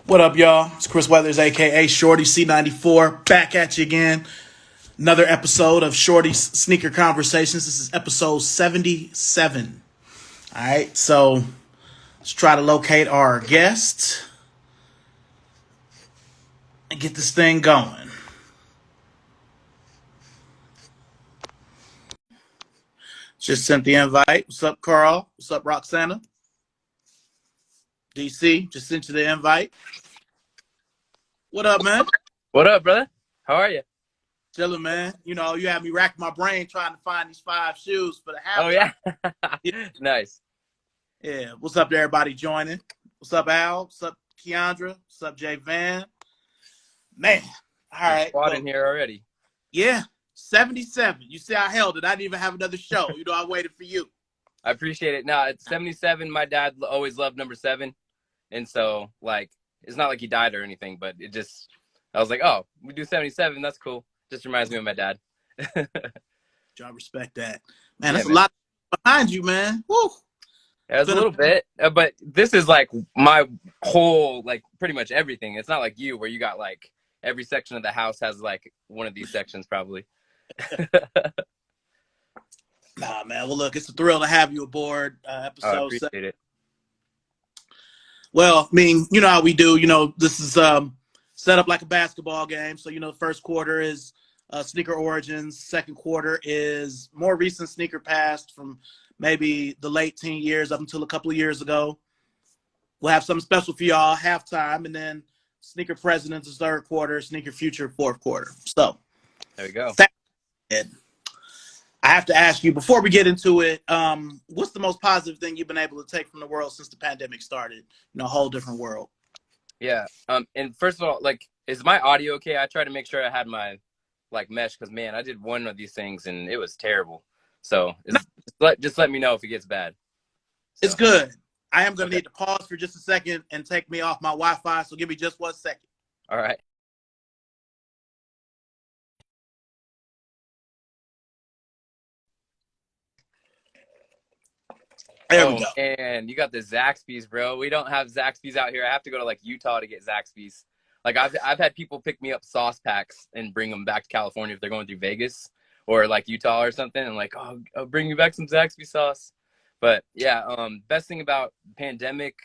What up, y'all? It's Chris Weathers, aka Shorty C94, back at you again. Another episode of Shorty's Sneaker Conversations. This is episode 77. All right, so let's try to locate our guest and get this thing going. Just sent the invite. What's up, Carl? What's up, Roxana? DC, just sent you the invite. What up, man? What up, brother? How are you? Chilling, man. You know, you had me racking my brain trying to find these 5 shoes for the Oh, halftime. yeah? Nice. Yeah. What's up to everybody joining? What's up, Al? What's up, Keandra? What's up, Jay Van? Man. All right. Squad in here already. Yeah. 77. You see, I held it. I didn't even have another show. You know, I waited for you. I appreciate it. No, it's 77. My dad always loved number 7. And so, like, it's not like he died or anything, but it just, I was like, oh, we do 77. That's cool. Just reminds me of my dad. I respect that. Man, that's man. a lot behind you, man. Woo. Yeah, it's a little bit, but this is like my whole, like, pretty much everything. It's not like you where you got, like, every section of the house has, like, one of these sections probably. Nah, man. Well, look, it's a thrill to have you aboard episode. I appreciate it. Well, I mean, you know how we do. You know, this is set up like a basketball game. So, you know, the first quarter is sneaker origins. Second quarter is more recent sneaker past from maybe the late teen years up until a couple of years ago. We'll have something special for y'all halftime, and then sneaker presidents is third quarter, sneaker future fourth quarter. So there we go. I have to ask you before we get into it, what's the most positive thing you've been able to take from the world since the pandemic started? You know, a whole different world. Yeah. And first of all, like, is my audio okay? I tried to make sure I had my, like, mesh because, man, I did one of these things and it was terrible. So just let me know if it gets bad. So. It's good. I am going to need to pause for just a second and take me off my Wi-Fi. So give me just 1 second. All right. There we go. And you got the Zaxby's, bro. We don't have Zaxby's out here. I have to go to, like, Utah to get Zaxby's. Like, I've had people pick me up sauce packs and bring them back to California if they're going through Vegas or, like, Utah or something. And, like, oh, I'll bring you back some Zaxby sauce. But, yeah, best thing about the pandemic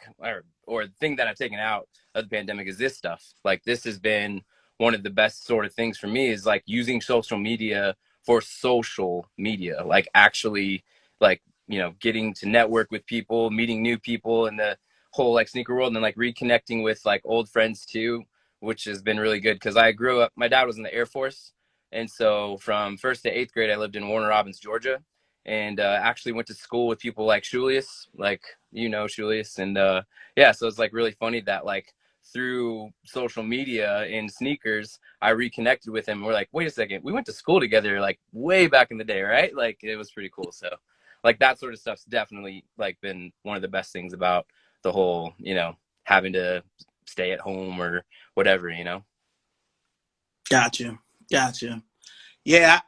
or the thing that I've taken out of the pandemic is this stuff. Like, this has been one of the best sort of things for me is, like, using social media for social media. Like, actually, like, you know, getting to network with people, meeting new people in the whole, like, sneaker world, and then, like, reconnecting with, like, old friends too, which has been really good because I grew up, my dad was in the Air Force. And so from 1st to 8th grade, I lived in Warner Robins, Georgia, and actually went to school with people like Julius, like, you know, Julius. And yeah, so it's, like, really funny that, like, through social media and sneakers, I reconnected with him. We're like, wait a second, we went to school together, like, way back in the day, right? Like, it was pretty cool. So, like, that sort of stuff's definitely, like, been one of the best things about the whole, you know, having to stay at home or whatever, you know? Gotcha. Yeah,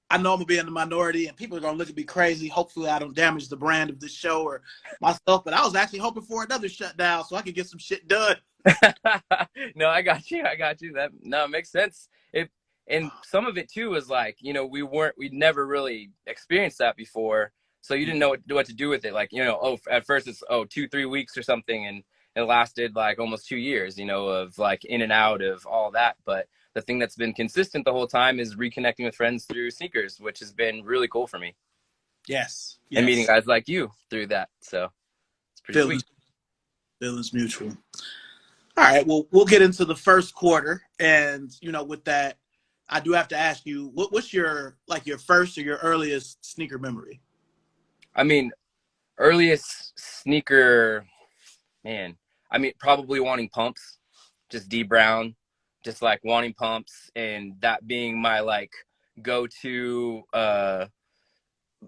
I know I'm going to be in the minority and people are going to look at me crazy. Hopefully I don't damage the brand of this show or myself, but I was actually hoping for another shutdown so I could get some shit done. No, I got you. That, no, it makes sense. And some of it too was like, you know, we'd never really experienced that before. So you didn't know what to do with it. Like, you know, at first it's 2-3 weeks or something. And it lasted like almost 2 years, you know, of, like, in and out of all that. But the thing that's been consistent the whole time is reconnecting with friends through sneakers, which has been really cool for me. Yes. And meeting guys like you through that. So it's pretty sweet. Feelings mutual. All right. Well, we'll get into the first quarter. And, you know, with that, I do have to ask you, what's your first or your earliest sneaker memory? I mean, earliest sneaker, man, I mean, probably wanting pumps, just D Brown, just, like, wanting pumps, and that being my, like, go-to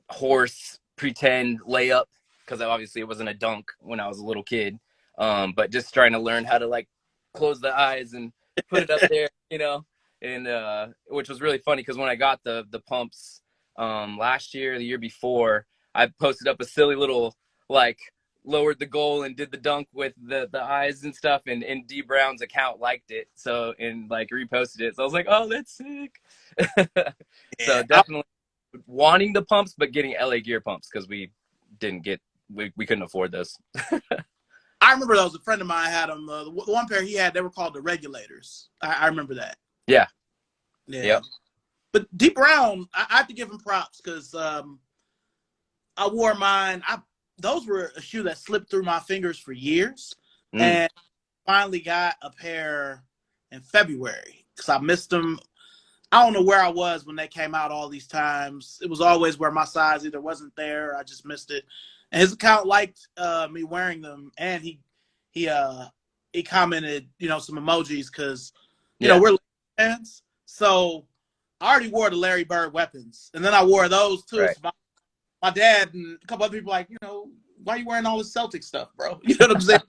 horse pretend layup, because obviously it wasn't a dunk when I was a little kid, but just trying to learn how to, like, close the eyes and put it up there, you know, and which was really funny because when I got the pumps last year, the year before, I posted up a silly little, like, lowered the goal and did the dunk with the eyes and stuff, and D Brown's account liked it, so and like reposted it. So I was like, oh, that's sick. So Yeah, definitely wanting the pumps, but getting LA Gear pumps because we didn't get we couldn't afford those. I remember those. A friend of mine had them. The one pair he had, they were called the regulators. I remember that. Yeah. Yeah. Yep. But D Brown, I have to give him props because I wore mine. Those were a shoe that slipped through my fingers for years, and finally got a pair in February because I missed them. I don't know where I was when they came out all these times. It was always where my size either wasn't there or I just missed it. And his account liked me wearing them, and he commented, some emojis because, we're fans. So I already wore the Larry Bird weapons, and then I wore those too. Right. So my dad and a couple other people like, why are you wearing all this Celtic stuff, bro? You know what I'm saying?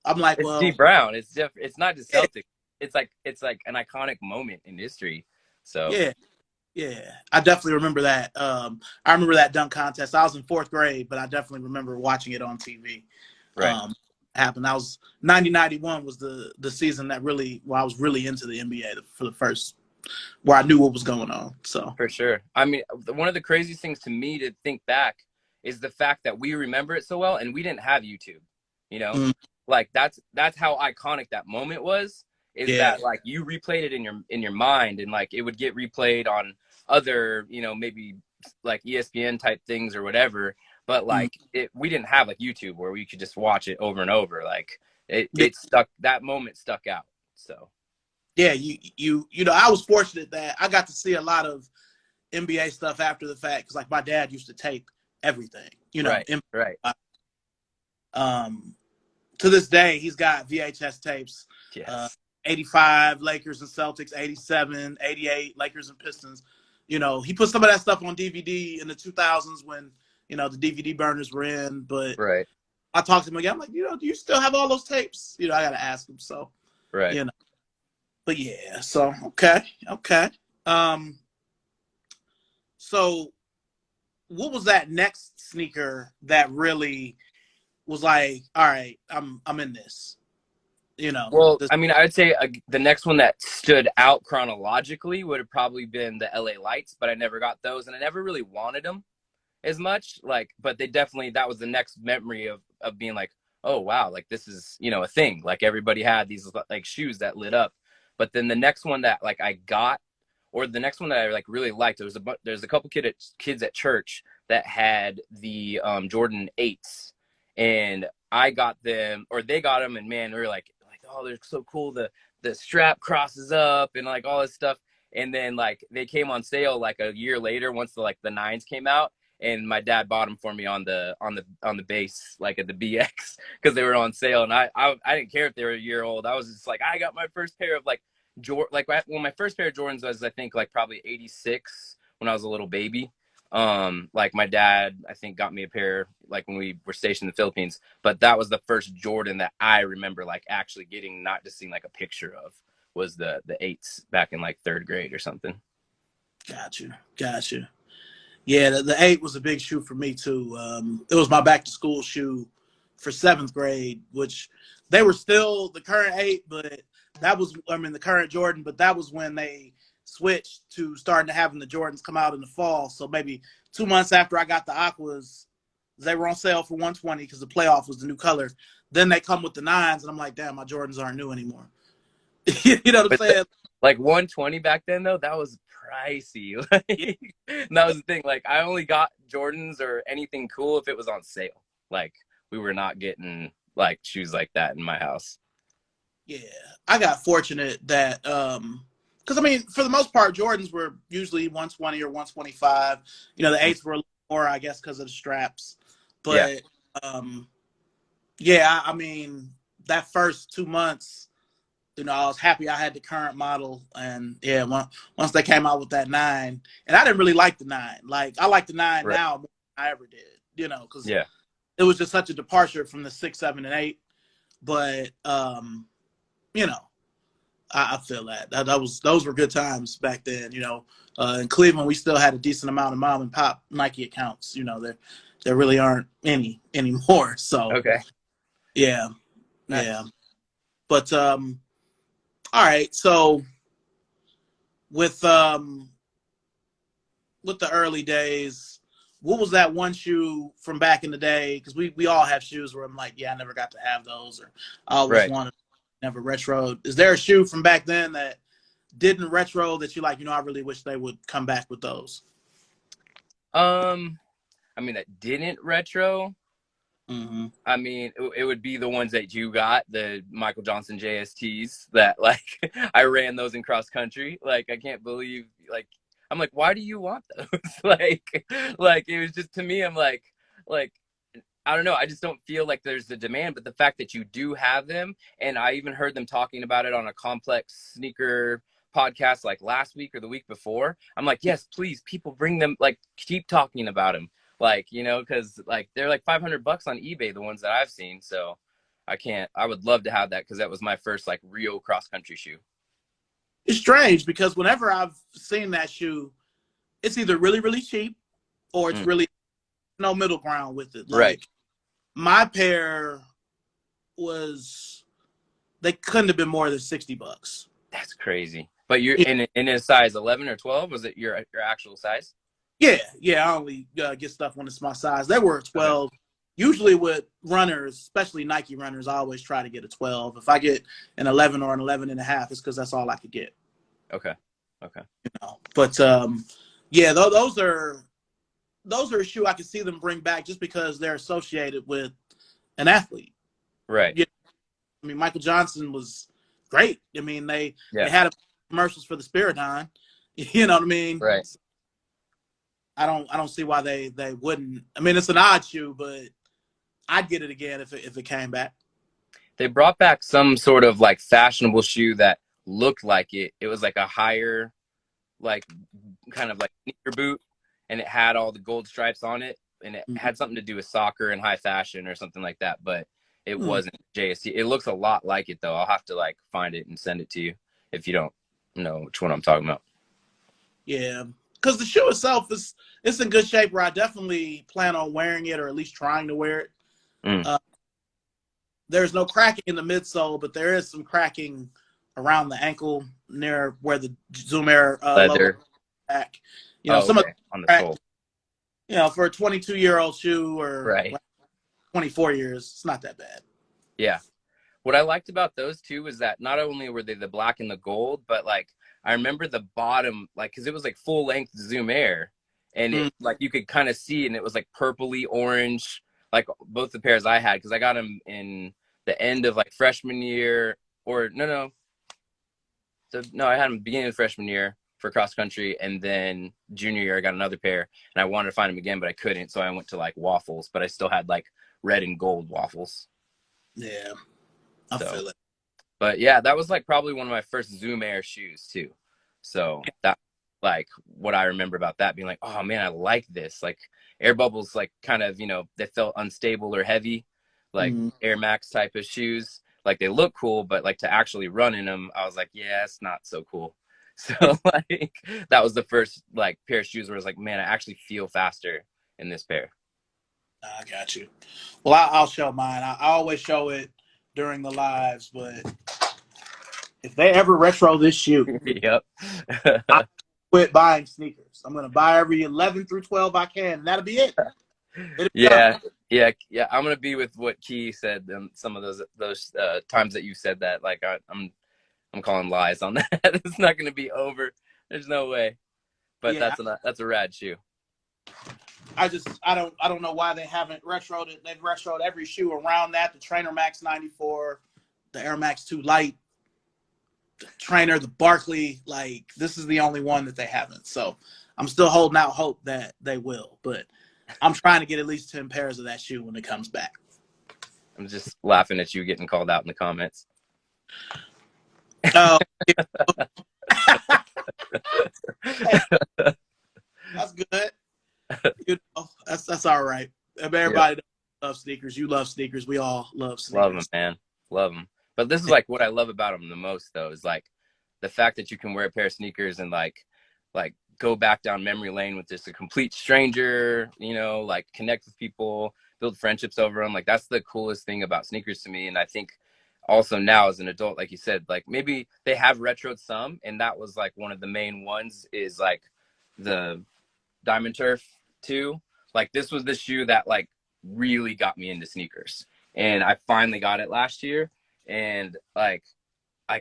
I'm like, it's well, D Brown. It's different. It's not just Celtic. It's like an iconic moment in history. So yeah, I definitely remember that. I remember that dunk contest. I was in 4th grade, but I definitely remember watching it on TV. Right. Happened. I was 90-91 was the season that I was really into the NBA for the first, where I knew what was going on. So for sure. I mean, one of the craziest things to me to think back is the fact that we remember it so well, and we didn't have YouTube. Like that's how iconic that moment was. That like you replayed it in your mind, and like it would get replayed on other maybe like ESPN type things or whatever. But like we didn't have like YouTube where we could just watch it over and over. Like it stuck. That moment stuck out. So yeah, I was fortunate that I got to see a lot of NBA stuff after the fact because like my dad used to tape everything. Right. To this day, he's got VHS tapes. Yes. 85 Lakers and Celtics, 87, 88 Lakers and Pistons. He put some of that stuff on DVD in the 2000s when, the DVD burners were in. But right. I talked to him again. I'm like, do you still have all those tapes? I got to ask him. So, right. But yeah, so, okay. So what was that next sneaker that really was like, all right, I'm in this? Well, I mean, I would say the next one that stood out chronologically would have probably been the LA Lights, but I never got those, and I never really wanted them as much. Like, but that was the next memory of being like, oh wow, like this is a thing. Like everybody had these like shoes that lit up. But then the next one that like I got, or the next one that I like really liked, there's a couple kids at church that had the Jordan 8s, and I got them, or they got them, and man, we were like, oh, they're so cool. The strap crosses up and like all this stuff. And then like they came on sale like a year later once the 9s came out, and my dad bought them for me on the base, like at the BX, because they were on sale. And I didn't care if they were a year old. I was just like, I got my first pair of when my first pair of Jordans was, I think like probably 86 when I was a little baby. Like my dad, I think, got me a pair like when we were stationed in the Philippines, but that was the first Jordan that I remember like actually getting, not just seeing like a picture of, was the 8s back in like 3rd grade or something. Gotcha. Yeah, the 8 was a big shoe for me too. It was my back to school shoe for 7th grade, which they were still the current 8, but that was, the current Jordan, but that was when they switched to starting to having the Jordans come out in the fall. So maybe 2 months after I got the Aquas, they were on sale for $120 because the playoff was the new color. Then they come with the 9s, and I'm like, damn, my Jordans aren't new anymore. You know what I'm saying? Like $120 back then, though, that was pricey. And that was the thing. Like, I only got Jordans or anything cool if it was on sale. Like, we were not getting like shoes like that in my house. Yeah, I got fortunate that because for the most part, Jordans were usually 120 or 125. The 8s were a little more, I guess, because of the straps. But that first 2 months, I was happy I had the current model, and once they came out with that 9, and I didn't really like the 9. Like I like the 9 now more than I ever did. Because it was just such a departure from the 6, 7, and 8. But I feel that. Those were good times back then. In Cleveland, we still had a decent amount of mom and pop Nike accounts. They're There really aren't any anymore. So Okay. yeah, Nice. yeah. But all right. So with um with the early days, what was that one shoe from back in the day? Because we all have shoes where I'm like, yeah, I never got to have those, or I always Right. wanted, never retroed. Is there a shoe from back then that didn't retro that you like? I really wish they would come back with those. Um, I mean, that didn't retro. Mm-hmm. I mean, it would be the ones that you got, the Michael Johnson JSTs that like I ran those in cross country. Like I can't believe like I'm like, why do you want those? like it was just to me, I'm like I don't know. I just don't feel like there's the demand, but the fact that you do have them, and I even heard them talking about it on a complex sneaker podcast like last week or the week before. I'm like, yes, please, people bring them, like keep talking about them, like because like they're like $500 on eBay, the ones that I've seen. So I can't. I would love to have that because that was my first like real cross country shoe. It's strange because whenever I've seen that shoe, it's either really really cheap or it's Mm, really no middle ground with it. right. Like my pair was they couldn't have been more than $60. That's crazy. But you're in a size 11 or 12. Was it your actual size? Yeah. I only get stuff when it's my size. They were a Okay. 12. Usually with runners, especially Nike runners, I always try to get a 12. If I get an 11 or an 11 and a half, it's because that's all I could get. Okay. Okay. But yeah, those are a shoe I can see them bring back just because they're associated with an athlete. Right. Yeah, Michael Johnson was great. They Yeah. had commercials for the Spiridon. You know what I mean? Right. I don't see why they wouldn't. It's an odd shoe, but I'd get it again if it came back. They brought back some sort of like fashionable shoe that looked like it. It was like a higher, like kind of like sneaker boot, and it had all the gold stripes on it, and it had something to do with soccer and high fashion or something like that. But it wasn't JST. It looks a lot like it though. I'll have to like find it and send it to you if you don't know which one I'm talking about. Yeah, because the shoe itself it's in good shape. Where I definitely plan on wearing it or at least trying to wear it. Mm. There's no cracking in the midsole, but there is some cracking around the ankle near where the Zoom Air logo Leather. back. Oh, Some of okay. On the the sole. for a 22-year-old shoe or Right. 24 years, it's not that bad. Yeah. What I liked about those two was that not only were they the black and the gold, but like I remember the bottom, like because it was like full length Zoom Air, and it like you could kind of see, and it was like purpley orange, like both the pairs I had because I got them in the end of like freshman year, or no, I had them beginning of freshman year for cross country, and then junior year I got another pair, and I wanted to find them again, but I couldn't, so I went to like waffles, but I still had like red and gold waffles. Yeah, I feel it. But yeah, that was like probably one of my first Zoom Air shoes too. So that like what I remember about that being like, oh man, I like this. Like air bubbles, like kind of, they felt unstable or heavy, like Air Max type of shoes. Like they look cool, but like to actually run in them, I was like, yeah, it's not so cool. So like that was the first like pair of shoes where I was like, man, I actually feel faster in this pair. I got you. Well, I'll show mine. I always show it during the lives, but if they ever retro this shoe, Yep. I quit buying sneakers. I'm going to buy every 11 through 12 I can, and that'll be it. Yeah. I'm gonna be with what Key said. Some of those times that you said that, like I'm calling lies on that. It's not gonna be over. There's no way. But Yeah, that's a rad shoe. I don't know why they haven't retroed it. They've retroed every shoe around that. The Trainer Max 94, the Air Max 2 Light, the Trainer, the Barkley. Like this is the only one that they haven't. So I'm still holding out hope that they will. But I'm trying to get at least 10 pairs of that shoe when it comes back. I'm just laughing at you getting called out in the comments. Oh, that's good. That's all right. Everybody loves sneakers. You love sneakers. We all love sneakers. Love them, man. Love them. But this is like what I love about them the most, though, is like the fact that you can wear a pair of sneakers and like go back down memory lane with just a complete stranger, you know, like connect with people, build friendships over them. Like that's the coolest thing about sneakers to me. And I think also now as an adult, like you said, like maybe they have retroed some, and that was like one of the main ones is like the Diamond Turf 2. Like this was the shoe that like really got me into sneakers. And I finally got it last year. And like I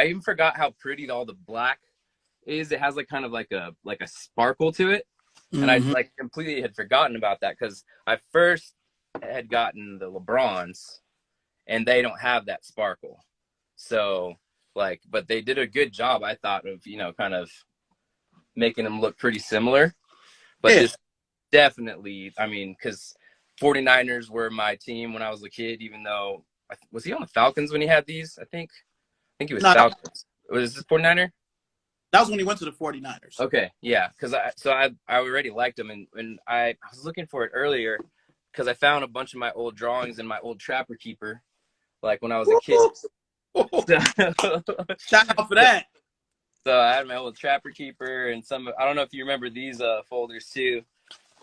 even forgot how pretty all the black is. It has like kind of like a sparkle to it. And I Mm-hmm. like completely had forgotten about that because I first had gotten the LeBrons and they don't have that sparkle. So like, but they did a good job, I thought, of, you know, kind of making them look pretty similar. But Yeah. this definitely, I mean, because 49ers were my team when I was a kid, even though, was he on the Falcons when he had these? I think he was No, Falcons. Was this 49er? that was when he went to the 49ers. Okay, yeah, because I already liked him, and I was looking for it earlier because I found a bunch of my old drawings in my old Trapper Keeper, like when I was a kid. So, Shout out for that. so I had my old Trapper Keeper and some. I don't know if you remember these folders too.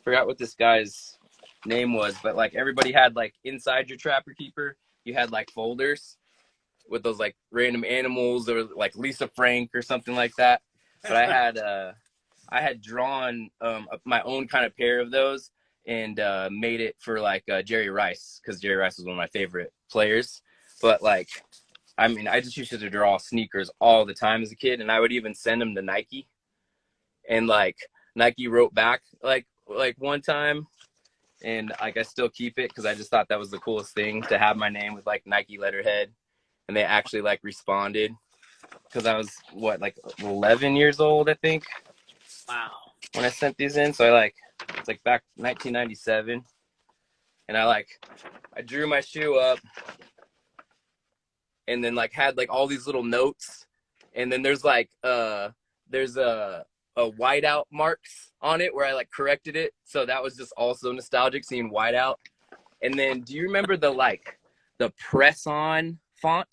Forgot what this guy's name was, but like everybody had like inside your Trapper Keeper, you had like folders with those like random animals or like Lisa Frank or something like that. But I had drawn my own kind of pair of those and made it for like Jerry Rice, because Jerry Rice was one of my favorite players. But like, I mean, I just used to draw sneakers all the time as a kid, and I would even send them to Nike, and like Nike wrote back like one time, and like I still keep it because I just thought that was the coolest thing to have my name with like Nike letterhead, and they actually like responded because I was what, like 11 years old, I think, Wow. when I sent these in. So it's like back 1997, and I drew my shoe up, and then like had like all these little notes, and then there's a whiteout marks on it where I like corrected it. So that was just also nostalgic seeing whiteout. And then do you remember the press on font?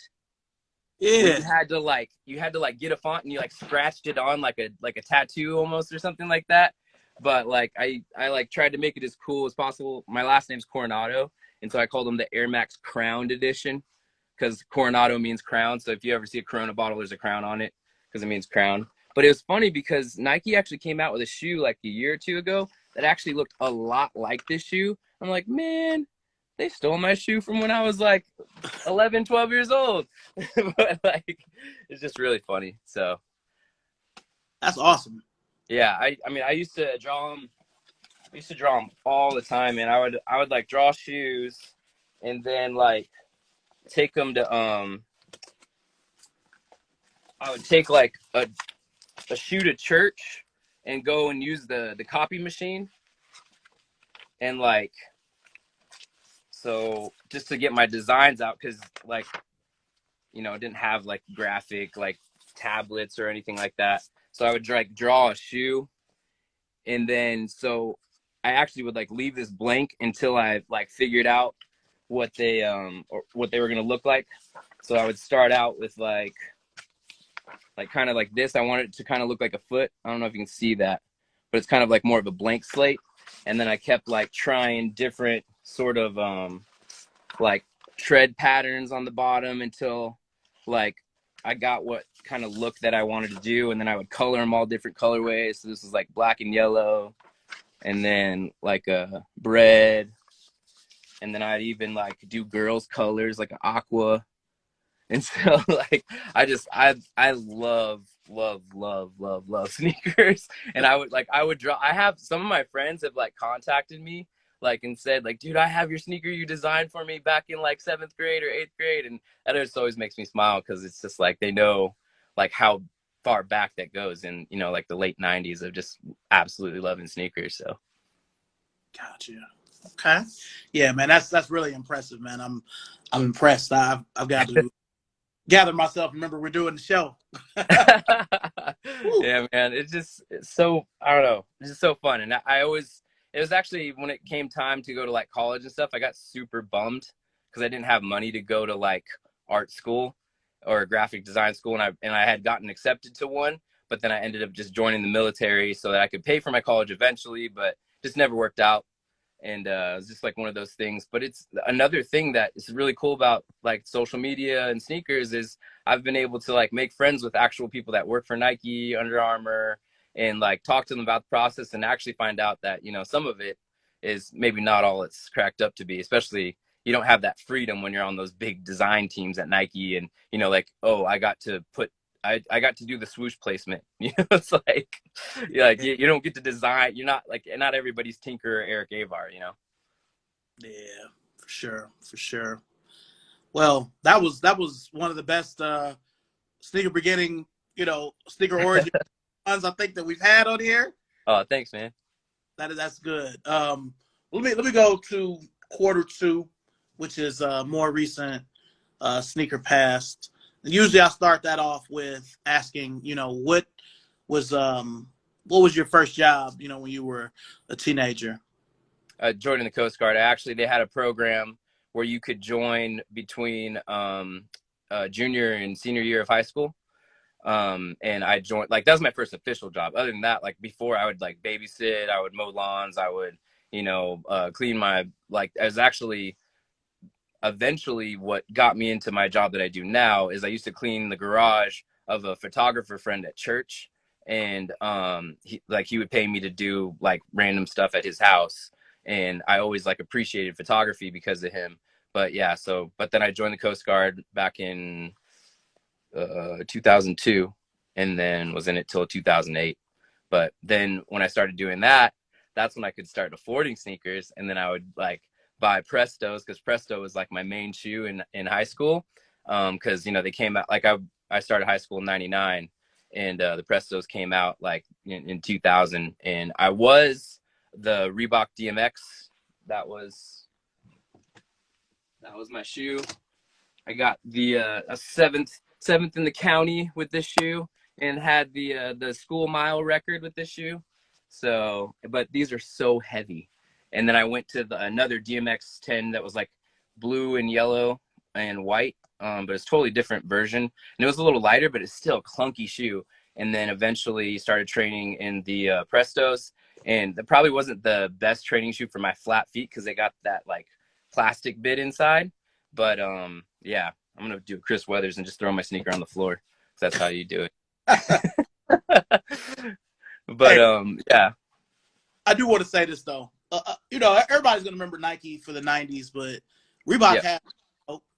Where Yeah. you had to like get a font and you like scratched it on like a tattoo almost or something like that. But like I like tried to make it as cool as possible. My last name's Coronado, and so I called them the Air Max Crowned Edition because Coronado means crown. So if you ever see a Corona bottle, there's a crown on it because it means crown. But it was funny because Nike actually came out with a shoe like a year or two ago that actually looked a lot like this shoe. I'm like, man, they stole my shoe from when I was like 11, 12 years old. But like, it's just really funny. So That's awesome. yeah, I mean, I used to draw them. I used to draw them all the time, and I would like draw shoes, and then like take them to I would take like a shoe to church and go and use the copy machine, and like, so just to get my designs out, because like, you know, it didn't have like graphic like tablets or anything like that. So I would like draw a shoe, and then so I actually would like leave this blank until I like figured out what they or what they were gonna look like. So I would start out with like kind of like this. I wanted it to kind of look like a foot. I don't know if you can see that, but it's kind of like more of a blank slate. And then I kept like trying different sort of like tread patterns on the bottom until like I got what kind of look that I wanted to do. And then I would color them all different colorways. So this is like black and yellow, and then like a bread. And then I'd even like do girls' colors like aqua. And so like I love sneakers. And I would draw. I have some of my friends have like contacted me like and said like, dude, I have your sneaker you designed for me back in like 7th grade or 8th grade. And that just always makes me smile because it's just like they know like how far back that goes, and you know, like the late 90s of just absolutely loving sneakers. So Gotcha. Okay. Yeah, man, that's really impressive, man. I'm impressed. I've got to gather myself. Remember, we're doing the show. yeah, man, it's so, I don't know, it's just so fun. And I always, it was actually when it came time to go to like college and stuff, I got super bummed because I didn't have money to go to like art school or graphic design school, and I had gotten accepted to one, but then I ended up just joining the military so that I could pay for my college eventually, but just never worked out. And it was just like one of those things. But it's another thing that is really cool about like social media and sneakers is I've been able to like make friends with actual people that work for Nike, Under Armour, and like talk to them about the process and actually find out that, you know, some of it is maybe not all it's cracked up to be. Especially you don't have that freedom when you're on those big design teams at Nike, and, you know, like, oh, I got to do the swoosh placement. You know, it's like, you don't get to design. You're not like, not everybody's Tinker or Eric Avar, you know? Yeah, for sure. For sure. Well, that was one of the best sneaker beginning, you know, sneaker origin ones I think that we've had on here. Oh, thanks, man. That's good. Let me go to quarter two, which is more recent sneaker past. Usually I start that off with asking, you know, what was your first job, you know, when you were a teenager? Joining the Coast Guard. They had a program where you could join between junior and senior year of high school. And I joined, like, that was my first official job. Other than that, like, before I would like babysit, I would mow lawns, I would, you know, clean my, like, I was actually eventually what got me into my job that I do now is I used to clean the garage of a photographer friend at church. And he would pay me to do like random stuff at his house. And I always like appreciated photography because of him. But yeah, but then I joined the Coast Guard back in 2002, and then was in it till 2008. But then when I started doing that, that's when I could start affording sneakers. And then I would like buy Prestos, because Presto was like my main shoe in high school. Because, you know, they came out, like I started high school in 99, and the Prestos came out like in 2000. And I was the Reebok DMX. That was my shoe. I got the seventh in the county with this shoe, and had the school mile record with this shoe. So, but these are so heavy. And then I went to another DMX 10 that was like blue and yellow and white, but it's totally different version. And it was a little lighter, but it's still a clunky shoe. And then eventually started training in the Prestos. And that probably wasn't the best training shoe for my flat feet because they got that like plastic bit inside. But yeah, I'm going to do Chris Weathers and just throw my sneaker on the floor. That's how you do it. But yeah. I do want to say this though. You know, everybody's gonna remember Nike for the '90s, but Reebok had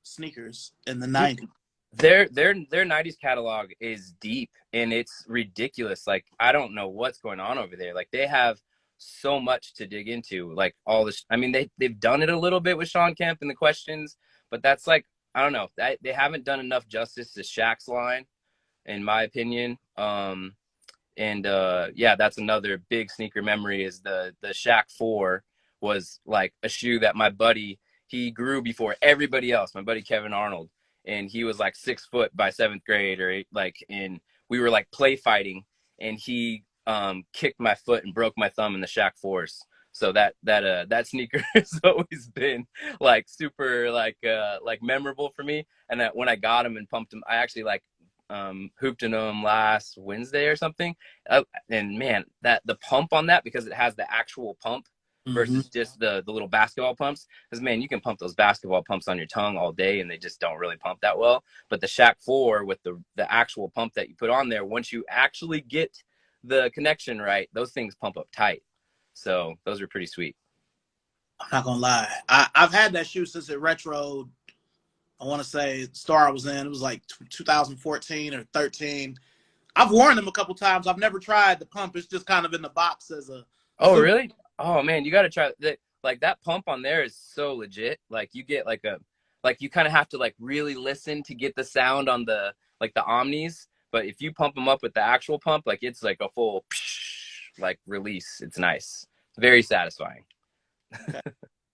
sneakers in the '90s. Their '90s catalog is deep and it's ridiculous. Like, I don't know what's going on over there. Like, they have so much to dig into. Like, all this. I mean, they've done it a little bit with Sean Kemp and the questions, but that's like, I don't know. They haven't done enough justice to Shaq's line, in my opinion. And yeah, that's another big sneaker memory is the Shaq 4 was like a shoe that my buddy, he grew before everybody else, my buddy Kevin Arnold. And he was like 6 foot by 7th grade or 8, like, and we were like play fighting, and he kicked my foot and broke my thumb in the Shaq 4s. So that sneaker has always been like super like memorable for me. And that when I got him and pumped him, I actually like hooped in them last Wednesday or something, and man, that the pump on that, because it has the actual pump versus just the little basketball pumps, because man, you can pump those basketball pumps on your tongue all day and they just don't really pump that well. But the Shaq 4 with the actual pump that you put on there, once you actually get the connection right, those things pump up tight. So those are pretty sweet. I'm not gonna lie, I've had that shoe since it retroed. I want to say the store I was in, it was like 2014 or 13. I've worn them a couple times. I've never tried the pump. It's just kind of in the box as a. Oh, really? Oh man, you got to try that. Like, that pump on there is so legit. Like, you get like you kind of have to like really listen to get the sound on the Omnis. But if you pump them up with the actual pump, like, it's like a full like release. It's nice. Very satisfying. Okay.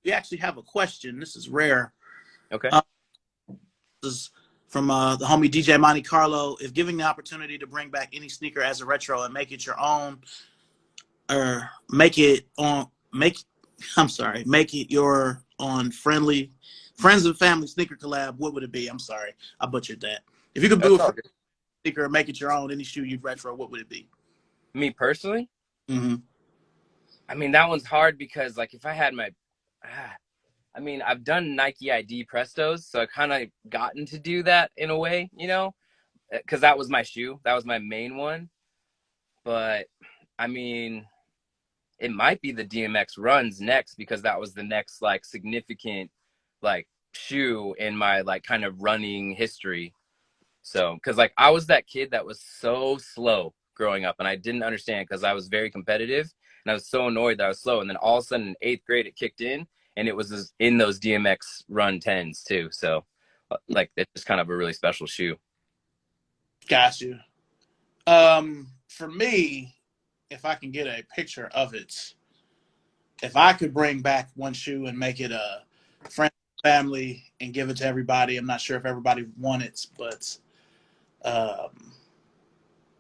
We actually have a question. This is rare. Okay. This is from the homie DJ Monte Carlo. If given the opportunity to bring back any sneaker as a retro and make it your own, or make it your on friends and family sneaker collab, what would it be? I'm sorry, I butchered that. If you could do it sneaker and make it your own, any shoe you'd retro, what would it be? Me personally, Mm-hmm. I mean, that one's hard because like if I had my, I mean, I've done Nike ID Prestos, so I kind of gotten to do that in a way, you know, because that was my shoe, that was my main one. But I mean, it might be the DMX runs next because that was the next like significant like shoe in my like kind of running history. So, because like I was that kid that was so slow growing up and I didn't understand because I was very competitive and I was so annoyed that I was slow. And then all of a sudden in eighth grade, it kicked in and it was in those DMX run 10s too. So, like, it's just kind of a really special shoe. Got you. For me, if I can get a picture of it, if I could bring back one shoe and make it a friend family and give it to everybody, I'm not sure if everybody wants it, but um,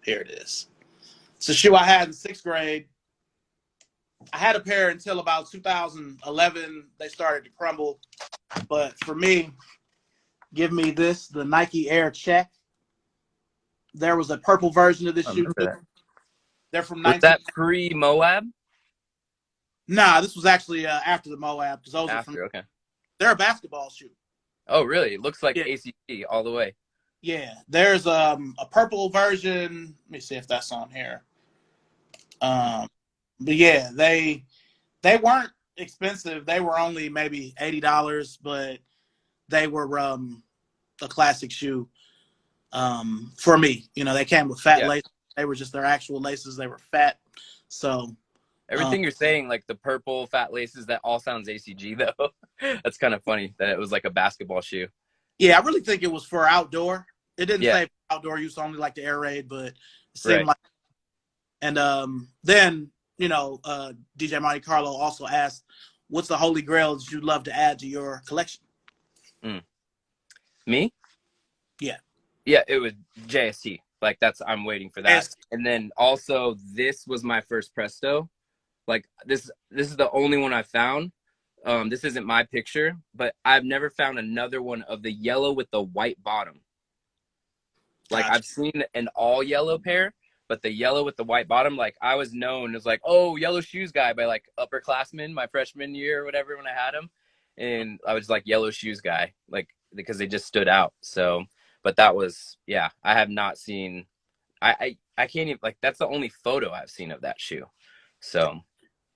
here it is. It's a shoe I had in sixth grade. I had a pair until about 2011. They started to crumble. But for me, give me this, the Nike Air Check. There was a purple version of this I shoe remember too. that. They're from Was 19. that pre Moab? Nah, this was actually after the Moab because those are from. After, okay. They're a basketball shoe. Oh, really? It looks like Yeah, ACG all the way. yeah. There's a purple version. Let me see if that's on here. But yeah, they weren't expensive. They were only maybe $80, but they were a classic shoe for me. You know, they came with fat Yeah. laces. They were just their actual laces. They were fat. So Everything you're saying, like the purple fat laces, that all sounds ACG though. That's kind of funny that it was like a basketball shoe. yeah, I really think it was for outdoor. It didn't Yeah, say outdoor use only like the Air Raid, but it seemed right. like. And then DJ Monte Carlo also asked, "What's the holy grail that you'd love to add to your collection?" Mm. Me? Yeah. Yeah, it was JST. Like I'm waiting for that. Yes. And then also this was my first Presto. Like this is the only one I found. This isn't my picture, but I've never found another one of the yellow with the white bottom. Like Gotcha. I've seen an all yellow pair, but the yellow with the white bottom, like I was known as like, oh, yellow shoes guy by like upperclassmen my freshman year or whatever when I had them. And I was like yellow shoes guy, like because they just stood out. So, but that was, yeah, I have not seen, I can't even, like, that's the only photo I've seen of that shoe. So,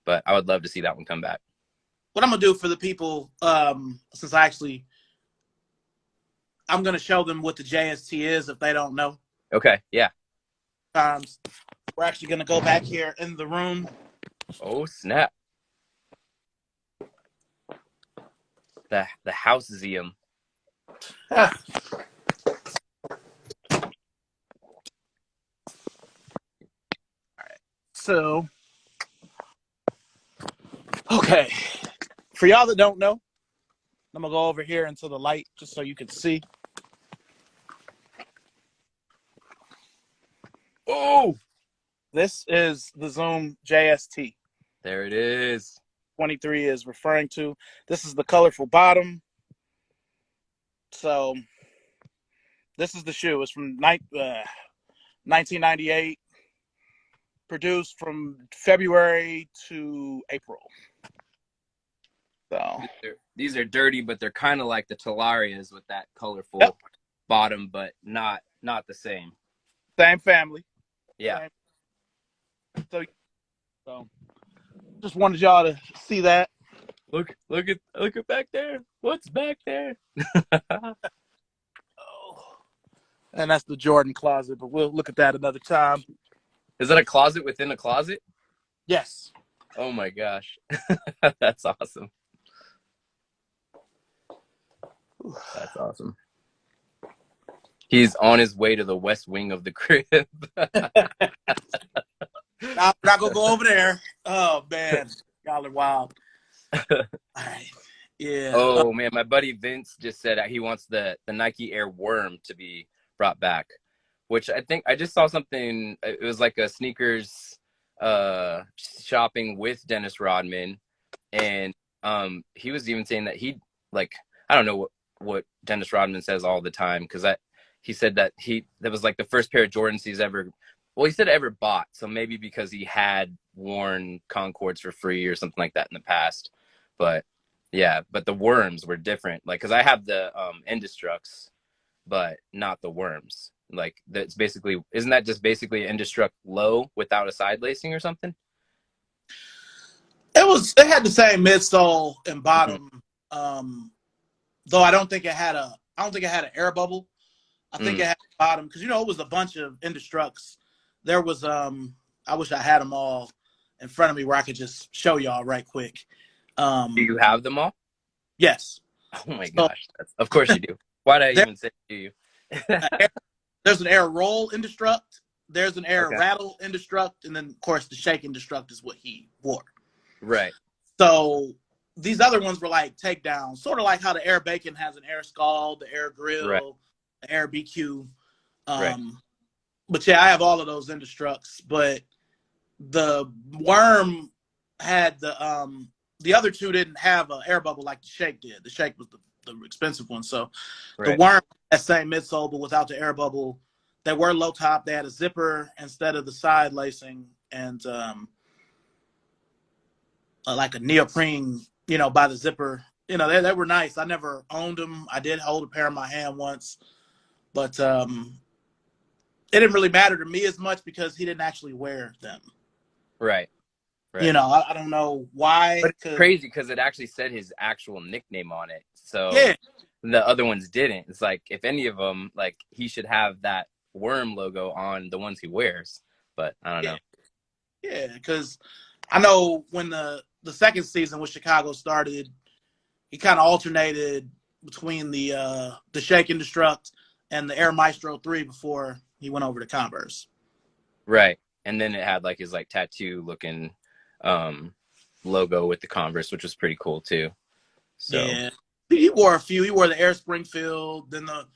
but I would love to see that one come back. What I'm gonna do for the people, since I'm gonna show them what the JST is if they don't know. Okay. Yeah. We're actually gonna go back here in the room. Oh, snap. The Houseseum. All right. So, okay. For y'all that don't know, I'm gonna go over here into the light just so you can see. Oh, this is the Zoom JST. There it is. 23 is referring to. This is the colorful bottom. So this is the shoe. It's from 1998. Produced from February to April. So These are dirty, but they're kind of like the Talarias with that colorful yep. bottom, but not the same. Same family. Yeah. Same. So just wanted y'all to see that. Look at back there. What's back there? Oh. And that's the Jordan closet, but we'll look at that another time. Is that a closet within a closet? Yes. Oh my gosh. That's awesome. That's awesome. He's on his way to the west wing of the crib. I'm not gonna go over there. Oh man, y'all are wild. All right. Yeah. Oh man, my buddy Vince just said he wants the Nike Air Worm to be brought back, which I think I just saw something. It was like a sneakers shopping with Dennis Rodman, and he was even saying that he, like, I don't know what Dennis Rodman says all the time, because he said that was like the first pair of Jordans he's ever. Well, he said ever bought, so maybe because he had worn Concords for free or something like that in the past. But yeah, but the worms were different. Like, because I have the Indestructs, but not the worms. Like, that's basically, isn't that just basically an Indestruct low without a side lacing or something? It had the same midsole and Mm-hmm. bottom. Though I don't think it had an air bubble. I think Mm. it had a bottom because it was a bunch of Indestructs. There was I wish I had them all in front of me where I could just show y'all right quick. Do you have them all? Yes. Oh my So gosh. Of course you do. Why did I there, even say to you? there's an air roll Indestruct. There's an air Okay. rattle Indestruct, and then of course the shake Indestruct is what he wore. Right. So these other ones were like takedowns, sort of like how the Air Bacon has an Air Skull, the Air Right. Grill, the Air BQ. Right. But yeah, I have all of those Indestructs. But the Worm had the other two didn't have an air bubble like the Shake did. The Shake was the expensive one. So the Right. Worm had that same midsole, but without the air bubble. They were low top. They had a zipper instead of the side lacing, and like a neoprene, by the zipper. They were nice. I never owned them. I did hold a pair in my hand once, but it didn't really matter to me as much because he didn't actually wear them. Right. Right. I don't know why. But it's crazy because it actually said his actual nickname on it. So Yeah, the other ones didn't. It's like, if any of them, like, he should have that worm logo on the ones he wears. But I don't know. yeah, because I know when the second season with Chicago started, he kind of alternated between the Shake and Destruct and the Air Maestro 3 before he went over to Converse. Right. And then it had like his like tattoo looking logo with the Converse, which was pretty cool too. So Yeah. He wore a few. He wore the Air Springfield, then the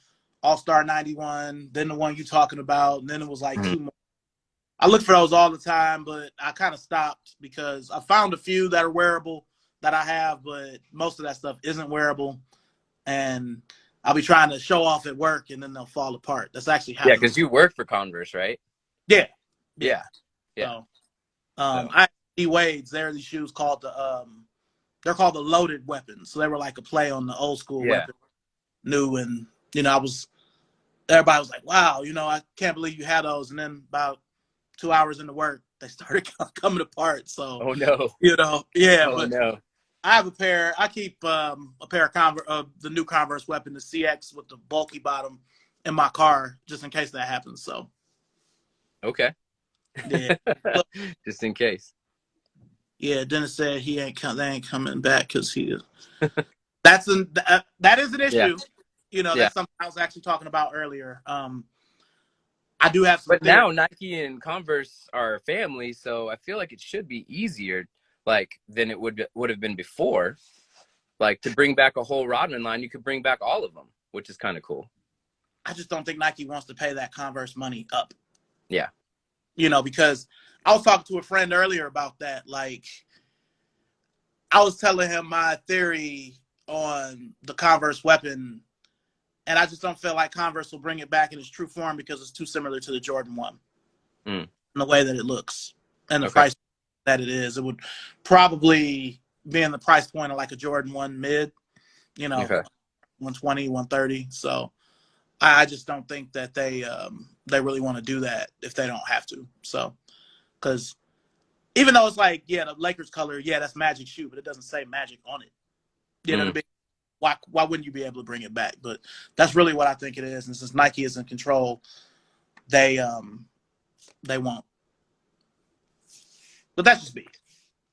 All-Star 91, then the one you talking about, and then it was like Mhm. two more. I look for those all the time, but I kind of stopped because I found a few that are wearable that I have, but most of that stuff isn't wearable. And I'll be trying to show off at work, and then they'll fall apart. That's actually Yeah, happened because before. you work for Converse, right? Yeah. Yeah. Yeah. Yeah. So So I D Wade's, they're these shoes called they're called the loaded weapons. So they were like a play on the old school yeah. weapon, new, and everybody was like, wow, I can't believe you had those. And then about 2 hours into work, they started coming apart. So, Oh no. yeah, Oh but no. I have a pair. I keep a pair of the new Converse weapon, the CX with the bulky bottom, in my car just in case that happens. So, Okay. yeah. Look, Just in case. yeah, Dennis said they ain't coming back because that is an Yeah. issue. Yeah. That's something I was actually talking about earlier. I do have some But theory. now Nike and Converse are family, so I feel like it should be easier, like, than it would have been before. Like, to bring back a whole Rodman line, you could bring back all of them, which is kind of cool. I just don't think Nike wants to pay that Converse money up. Yeah. Because I was talking to a friend earlier about that. Like, I was telling him my theory on the Converse weapon, and I just don't feel like Converse will bring it back in its true form because it's too similar to the Jordan 1 Mm. in the way that it looks and the Okay. price that it is. It would probably be in the price point of like a Jordan 1 mid, Okay. 120, 130. So I just don't think that they really want to do that if they don't have to. So, because even though it's like, yeah, the Lakers color, yeah, that's Magic shoe, but it doesn't say Magic on it. You know what I mean? Why wouldn't you be able to bring it back? But that's really what I think it is. And since Nike is in control, they won't. But that's just me.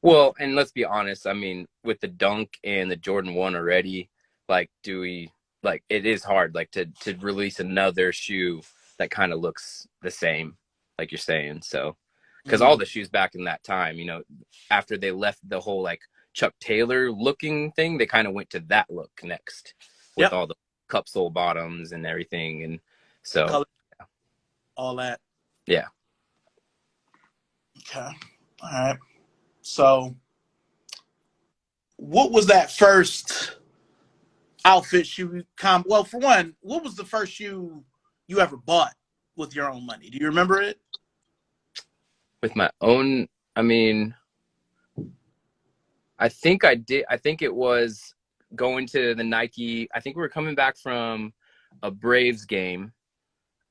Well, and let's be honest. I mean, with the Dunk and the Jordan 1 already, like, it is hard, like, to release another shoe that kind of looks the same, like you're saying. So, because all the shoes back in that time, after they left the whole like Chuck Taylor looking thing, they kind of went to that look next with Yep. all the cup sole bottoms and everything. And so, color, all that. yeah. Okay. All right. So, what was that first outfit shoe? Well, for one, what was the first shoe you ever bought with your own money? Do you remember it? With my own, I mean, I think I did. I think it was going to the Nike. I think we were coming back from a Braves game,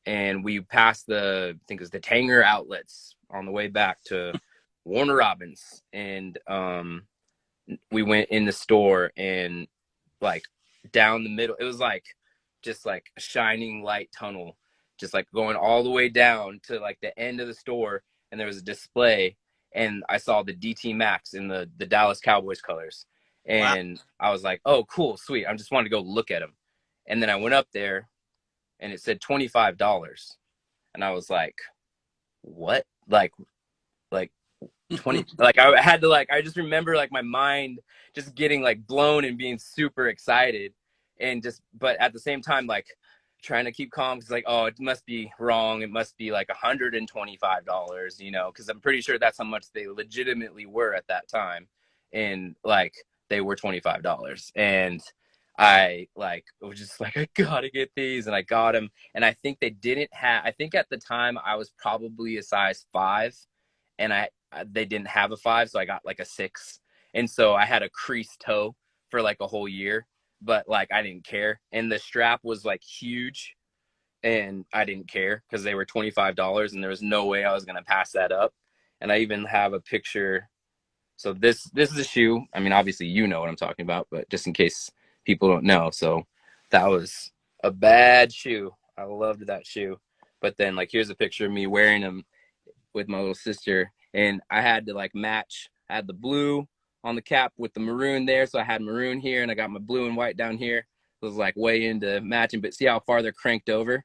and we passed I think it was the Tanger outlets on the way back to Warner Robins, and we went in the store, and like down the middle, it was like just like a shining light tunnel, just like going all the way down to like the end of the store, and there was a display, and I saw the DT Max in the Dallas Cowboys colors, Wow. and I was like, oh cool, sweet. I just wanted to go look at them, and then I went up there, and it said $25, and I was like, what? Like 20, like I had to, like, I just remember like my mind just getting like blown and being super excited, and just, but at the same time like trying to keep calm, because like, oh, it must be wrong, it must be like $125, you know, because I'm pretty sure that's how much they legitimately were at that time, and like they were $25, and I like was just like, I gotta get these, and I got them, and I think they didn't have, I think at the time I was probably a size 5, and they didn't have a 5, so I got like a 6, and so I had a creased toe for like a whole year, but like I didn't care, and the strap was like huge, and I didn't care because they were $25, and there was no way I was gonna pass that up. And I even have a picture. So this is a shoe. I mean, obviously you know what I'm talking about, but just in case people don't know, so that was a bad shoe. I loved that shoe, but then like here's a picture of me wearing them with my little sister, and I had to like match. I had the blue on the cap with the maroon there, so I had maroon here, and I got my blue and white down here. It was like way into matching, but see how far they're cranked over?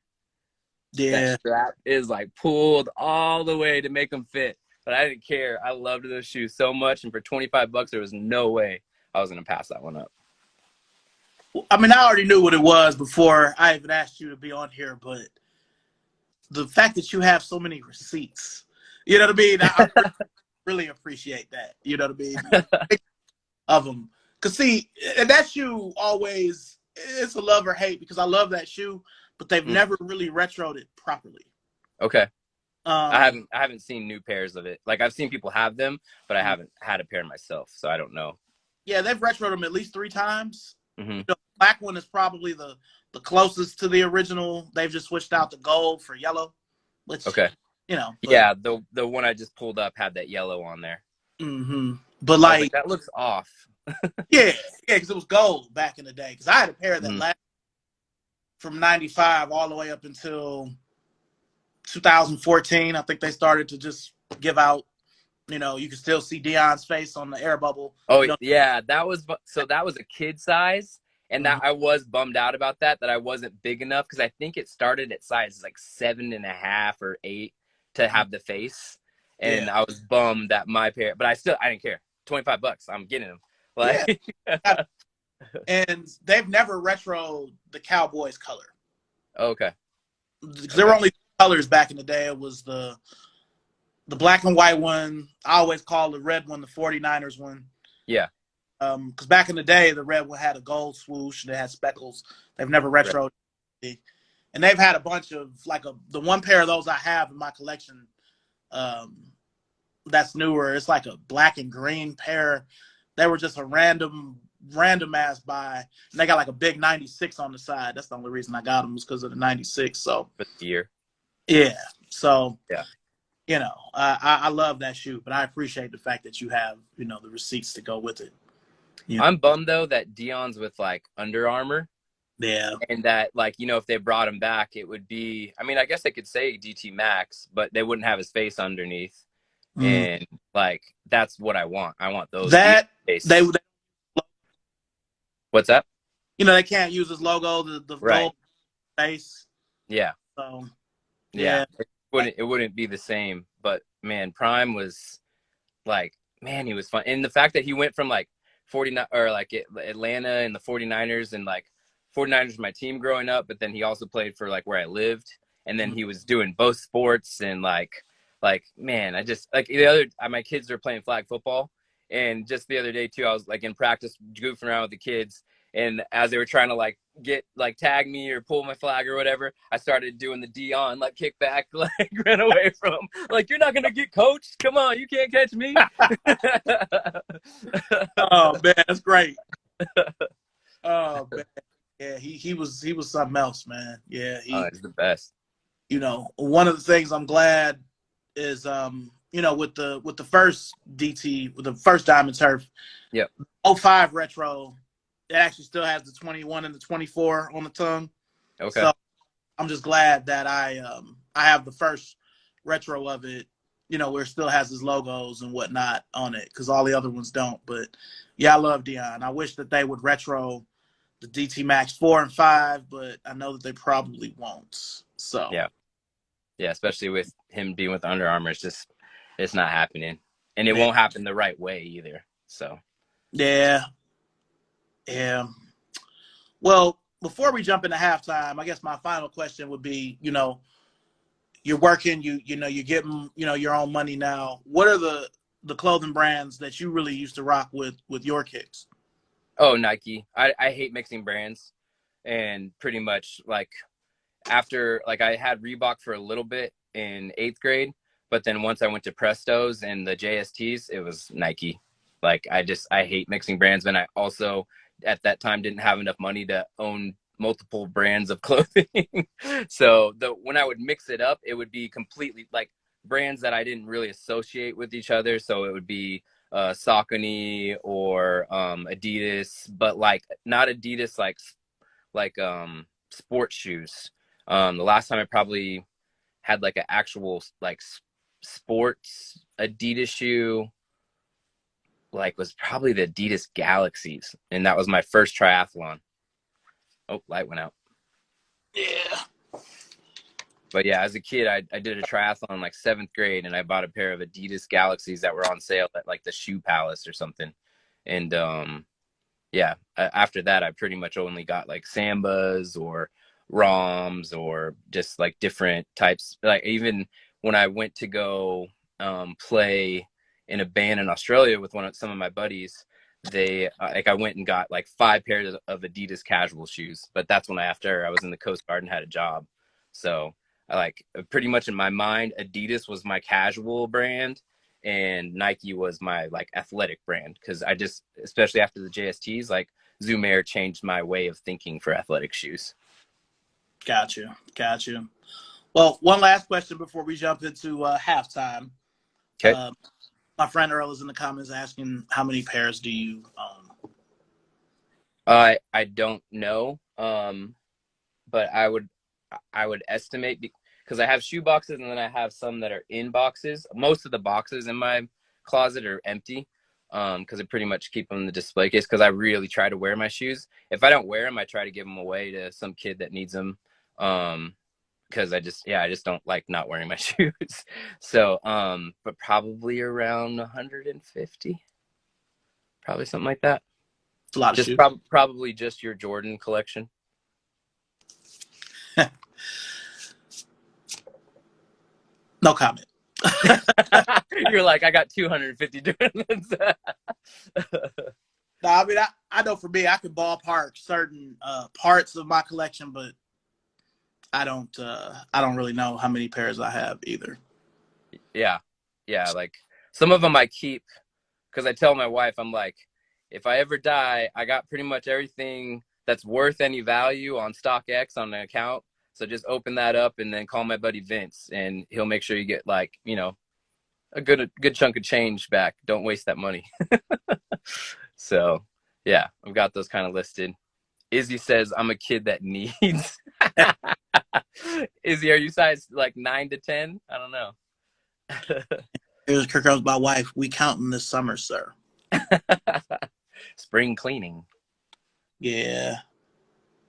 That Yeah. strap is like pulled all the way to make them fit. But I didn't care. I loved those shoes so much, and for $25, there was no way I was gonna pass that one up. I mean, I already knew what it was before I even asked you to be on here, but the fact that you have so many receipts, you know what I mean? I really appreciate that. You know what I mean? Of them. Because, see, and that shoe always, it's a love or hate, because I love that shoe, but they've never really retroed it properly. Okay. Um, I haven't seen new pairs of it. Like I've seen people have them, but I haven't had a pair myself, so I don't know. yeah, they've retroed them at least 3 times. Mm-hmm. The black one is probably the closest to the original. They've just switched out the gold for yellow, which, Okay. you know. But, Yeah, the one I just pulled up had that yellow on there. But I was like, like, that looks off. yeah, because it was gold back in the day. Because I had a pair that lasted from 95 all the way up until 2014. I think they started to just give out, you know, you can still see Dion's face on the air bubble. Oh, You know? yeah, that was a kid size, and that I was bummed out about that I wasn't big enough, because I think it started at size like 7.5 or 8 to have the face, and Yeah. I was bummed that my pair, but I didn't care. $25, I'm getting them. Yeah. Like, And they've never retro the Cowboys color. okay. There were only 2 colors back in the day. It was the black and white one. I always call the red one the 49ers one. Yeah. Because back in the day, the red one had a gold swoosh. They had speckles. They've never retroed. Right. And they've had a bunch of, like, the one pair of those I have in my collection that's newer. It's like a black and green pair. They were just a random ass buy. And they got like a big 96 on the side. That's the only reason I got them, was because of the 96. So, For the year. yeah. So, Yeah. you know, I love that shoe, but I appreciate the fact that you have, you know, the receipts to go with it. Yeah. I'm bummed though that Dion's with like Under Armour. Yeah. And that, like, you know, if they brought him back, it would be, I mean, I guess they could say DT Max, but they wouldn't have his face underneath. And like, that's what I want. I want those. That they What's that? You know, they can't use his logo, the Right. gold face. Yeah. So Yeah. It wouldn't be the same. But man, Prime was like, man, he was fun. And the fact that he went from like 49 or like Atlanta and the 49ers, and like 49ers was my team growing up, but then he also played for like where I lived, and then he was doing both sports, and like man, I just like my kids are playing flag football, and just the other day too, I was like in practice goofing around with the kids, And as they were trying to like get like tag me or pull my flag or whatever, I started doing the Dion like kick back, like ran away from like, you're not gonna get coached. Come on, you can't catch me. Oh man, that's great. Oh man, yeah, he was something else, man. Yeah, Oh, he it's the best. one of the things I'm glad is with the first DT with the first Diamond Turf Yep. '05 retro, it actually still has the 21 and the 24 on the tongue. Okay. So I'm just glad that I have the first retro of it, where it still has his logos and whatnot on it, because all the other ones don't. But yeah, I love Dion. I wish that they would retro the DT Max 4 and 5, but I know that they probably won't. So Yeah. Yeah, especially with him being with Under Armour, it's not happening, and it man, won't happen the right way either. So yeah, yeah. Well, before we jump into halftime, I guess my final question would be, you're working, you're getting, your own money now. What are the clothing brands that you really used to rock with your kicks? oh, Nike. I hate mixing brands, and pretty much like after like I had Reebok for a little bit in 8th grade, but then once I went to Prestos and the JSTs, it was Nike. Like I hate mixing brands, and I also at that time didn't have enough money to own multiple brands of clothing. So when I would mix it up, it would be completely like brands that I didn't really associate with each other. So it would be Saucony or Adidas, but like not Adidas like sports shoes. The last time I probably had like an actual like sports Adidas shoe like was probably the Adidas Galaxies, and that was my first triathlon. Oh, light went out. Yeah. But yeah, as a kid, I did a triathlon in like 7th grade, and I bought a pair of Adidas Galaxies that were on sale at like the Shoe Palace or something. And yeah, after that, I pretty much only got like Sambas or ROMs or just like different types. Like even when I went to go play in a band in Australia with some of my buddies, they like I went and got like 5 pairs of Adidas casual shoes. But that's when after I was in the Coast Guard and had a job. So I like pretty much in my mind, Adidas was my casual brand and Nike was my like athletic brand, because I just, especially after the JSTs, like Zoom Air changed my way of thinking for athletic shoes. Gotcha. Well, one last question before we jump into halftime. Okay. My friend Earl is in the comments asking how many pairs do you own? I don't know, but I would estimate, because I have shoe boxes and then I have some that are in boxes. Most of the boxes in my closet are empty, because I pretty much keep them in the display case, because I really try to wear my shoes. If I don't wear them, I try to give them away to some kid that needs them, because I just don't like not wearing my shoes. So but probably around 150, probably something like that. It's a lot of Just shoes. probably just your Jordan collection. No comment. You're like, I got 250 Jordans. No, I mean, I know for me, I could ballpark certain parts of my collection, but I don't really know how many pairs I have either. Yeah, like some of them I keep, because I tell my wife, I'm like, if I ever die, I got pretty much everything that's worth any value on StockX on the account. So just open that up and then call my buddy Vince, and he'll make sure you get like, a good chunk of change back. Don't waste that money. So yeah, I've got those kind of listed. Izzy says I'm a kid that needs. Izzy, are you size like 9 to 10? I don't know. Here's Kirk Comes my wife. We counting this summer, sir. Spring cleaning. Yeah.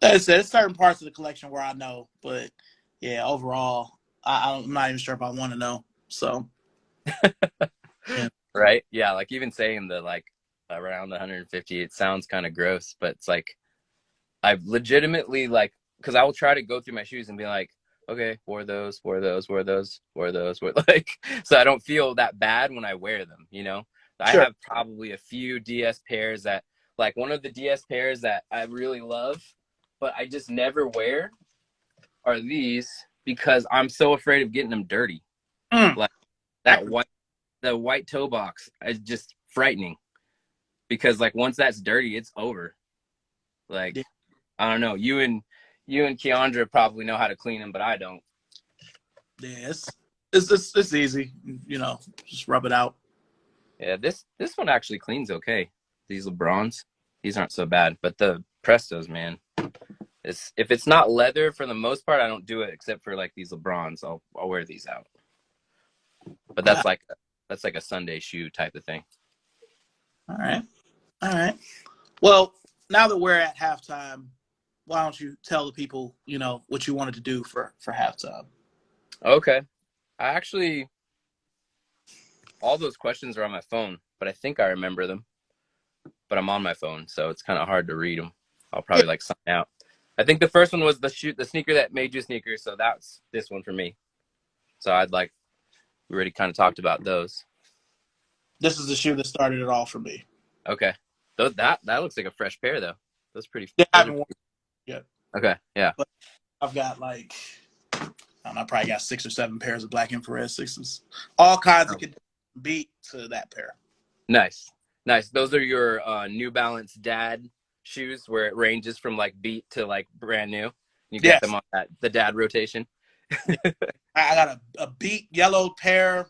There's certain parts of the collection where I know, but yeah, overall, I'm not even sure if I want to know. So, yeah. Right? Yeah, like even saying the like around 150, it sounds kind of gross, but it's like I've legitimately like, because I will try to go through my shoes and be like, okay, wore those, like, so I don't feel that bad when I wear them. I Sure. have probably a few DS pairs that Like one of the DS pairs that I really love, but I just never wear are these because I'm so afraid of getting them dirty. Mm. Like that the white toe box is just frightening because like once that's dirty, it's over. Like I don't know. You and Keandra probably know how to clean them, but I don't. Yeah, it's easy. You know, just rub it out. Yeah, this one actually cleans okay. These LeBrons, these aren't so bad, but the Prestos, man, it's if it's not leather for the most part, I don't do it except for like these LeBrons. I'll wear these out. But Yeah. that's like a Sunday shoe type of thing. All right. All right. Well, now that we're at halftime, why don't you tell the people, you know, what you wanted to do for halftime? Okay, I actually all those questions are on my phone, but I think I remember them. But I'm on my phone, so it's kind of hard to read them. I'll Yeah, probably like sign out. I think the first one was the sneaker that made you sneaker, so that's this one for me. So we already kind of talked about those. this is the shoe that started it all for me. Okay, that looks like a fresh pair though. Those pretty. Yeah, I Those are haven't worn it yet, okay. Yeah. but I've got like I don't know, I probably got 6 or 7 pairs of black infrared sixes, all kinds of Oh. could beat to that pair. Nice, nice. Those are your New Balance dad shoes, where it ranges from like beat to like brand new. You got them Yes, on the dad rotation. yeah. I got a beat yellow pair.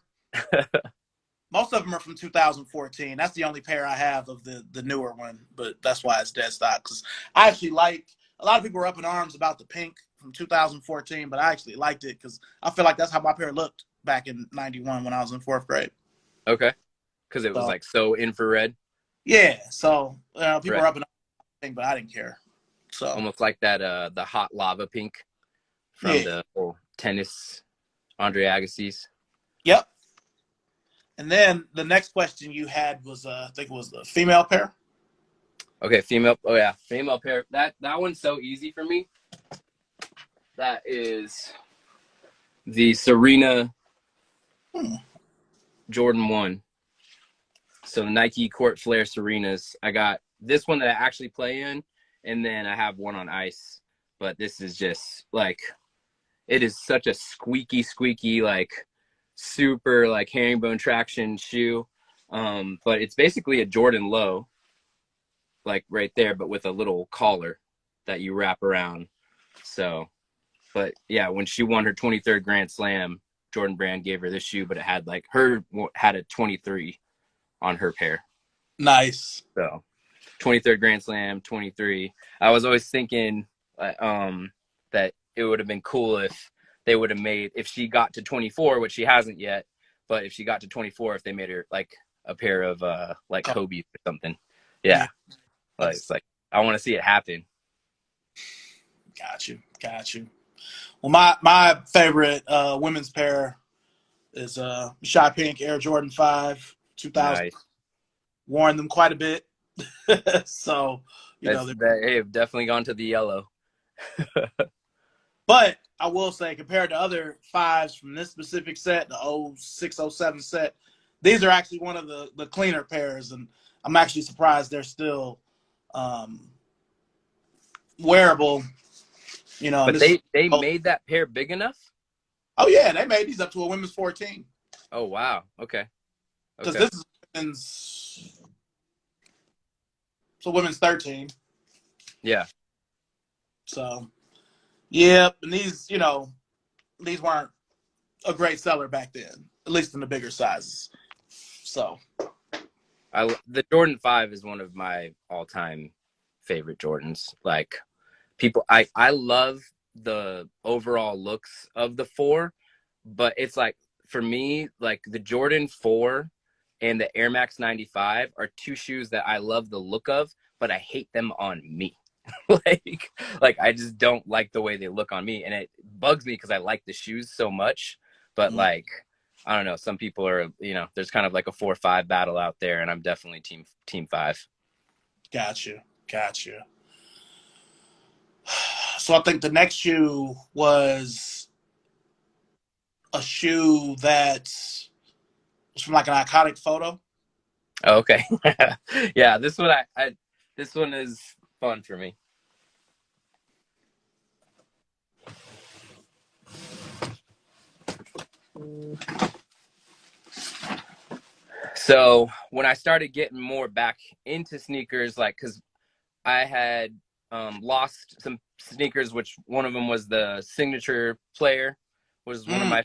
Most of them are from 2014. That's the only pair I have of the newer one, but that's why it's dead stock. Because I actually like a lot of people were up in arms about the pink from 2014, but I actually liked it because I feel like that's how my pair looked back in '91 when I was in 4th grade. Okay, because it was So like so infrared, yeah, so people right? were up in arms, but I didn't care. So Almost like that the hot lava pink from yeah, the whole tennis Andre Agassi's. yep. And then the next question you had was I think it was the female pair. Okay, female. Oh yeah, female pair. That one's so easy for me. That is the Serena Hmm. Jordan 1. So the Nike Court Flare Serenas. I got this one that I actually play in, and then I have one on ice. But this is just like it is such a squeaky, like super like herringbone traction shoe. But it's basically a Jordan low, like right there, but with a little collar that you wrap around. So, but yeah, when she won her 23rd Grand Slam, Jordan Brand gave her this shoe, but it had like her had a 23 on her pair. Nice. So 23rd Grand Slam, 23. I was always thinking that it would have been cool if they would have made, if she got to 24, which she hasn't yet, but if she got to 24, if they made her like a pair of like Oh, Kobe or something. yeah. Yeah. Like, it's like, I want to see it happen. Got you. Got you. Well, my favorite women's pair is Shy Pink Air Jordan 5 2000. Nice. Worn them quite a bit. So, you know, Hey, have definitely gone to the yellow. but I will say, compared to other fives from this specific set, the 06, 07 set, these are actually one of the cleaner pairs. And I'm actually surprised they're still wearable. You know, and But this is, they oh, made that pair big enough? oh, yeah, they made these up to a women's 14. Oh, wow. Okay. Because Okay. this is women's 13. Yeah. So, yeah, and these, you know, these weren't a great seller back then, at least in the bigger sizes. So, The Jordan 5 is one of my all-time favorite Jordans. Like I love the overall looks of the 4, but it's like for me, like the Jordan 4 and the Air Max 95 are two shoes that I love the look of, but I hate them on me. like I just don't like the way they look on me, and it bugs me because I like the shoes so much. But like I don't know, some people are, you know, there's kind of like a 4-5 battle out there, and I'm definitely team 5. Gotcha. So I think the next shoe was a shoe that was from like an iconic photo. Oh, okay. Yeah, this one This one is fun for me. So when I started getting more back into sneakers, like, cause I had lost some sneakers, which one of them was the Signature Player, was one of Mm, my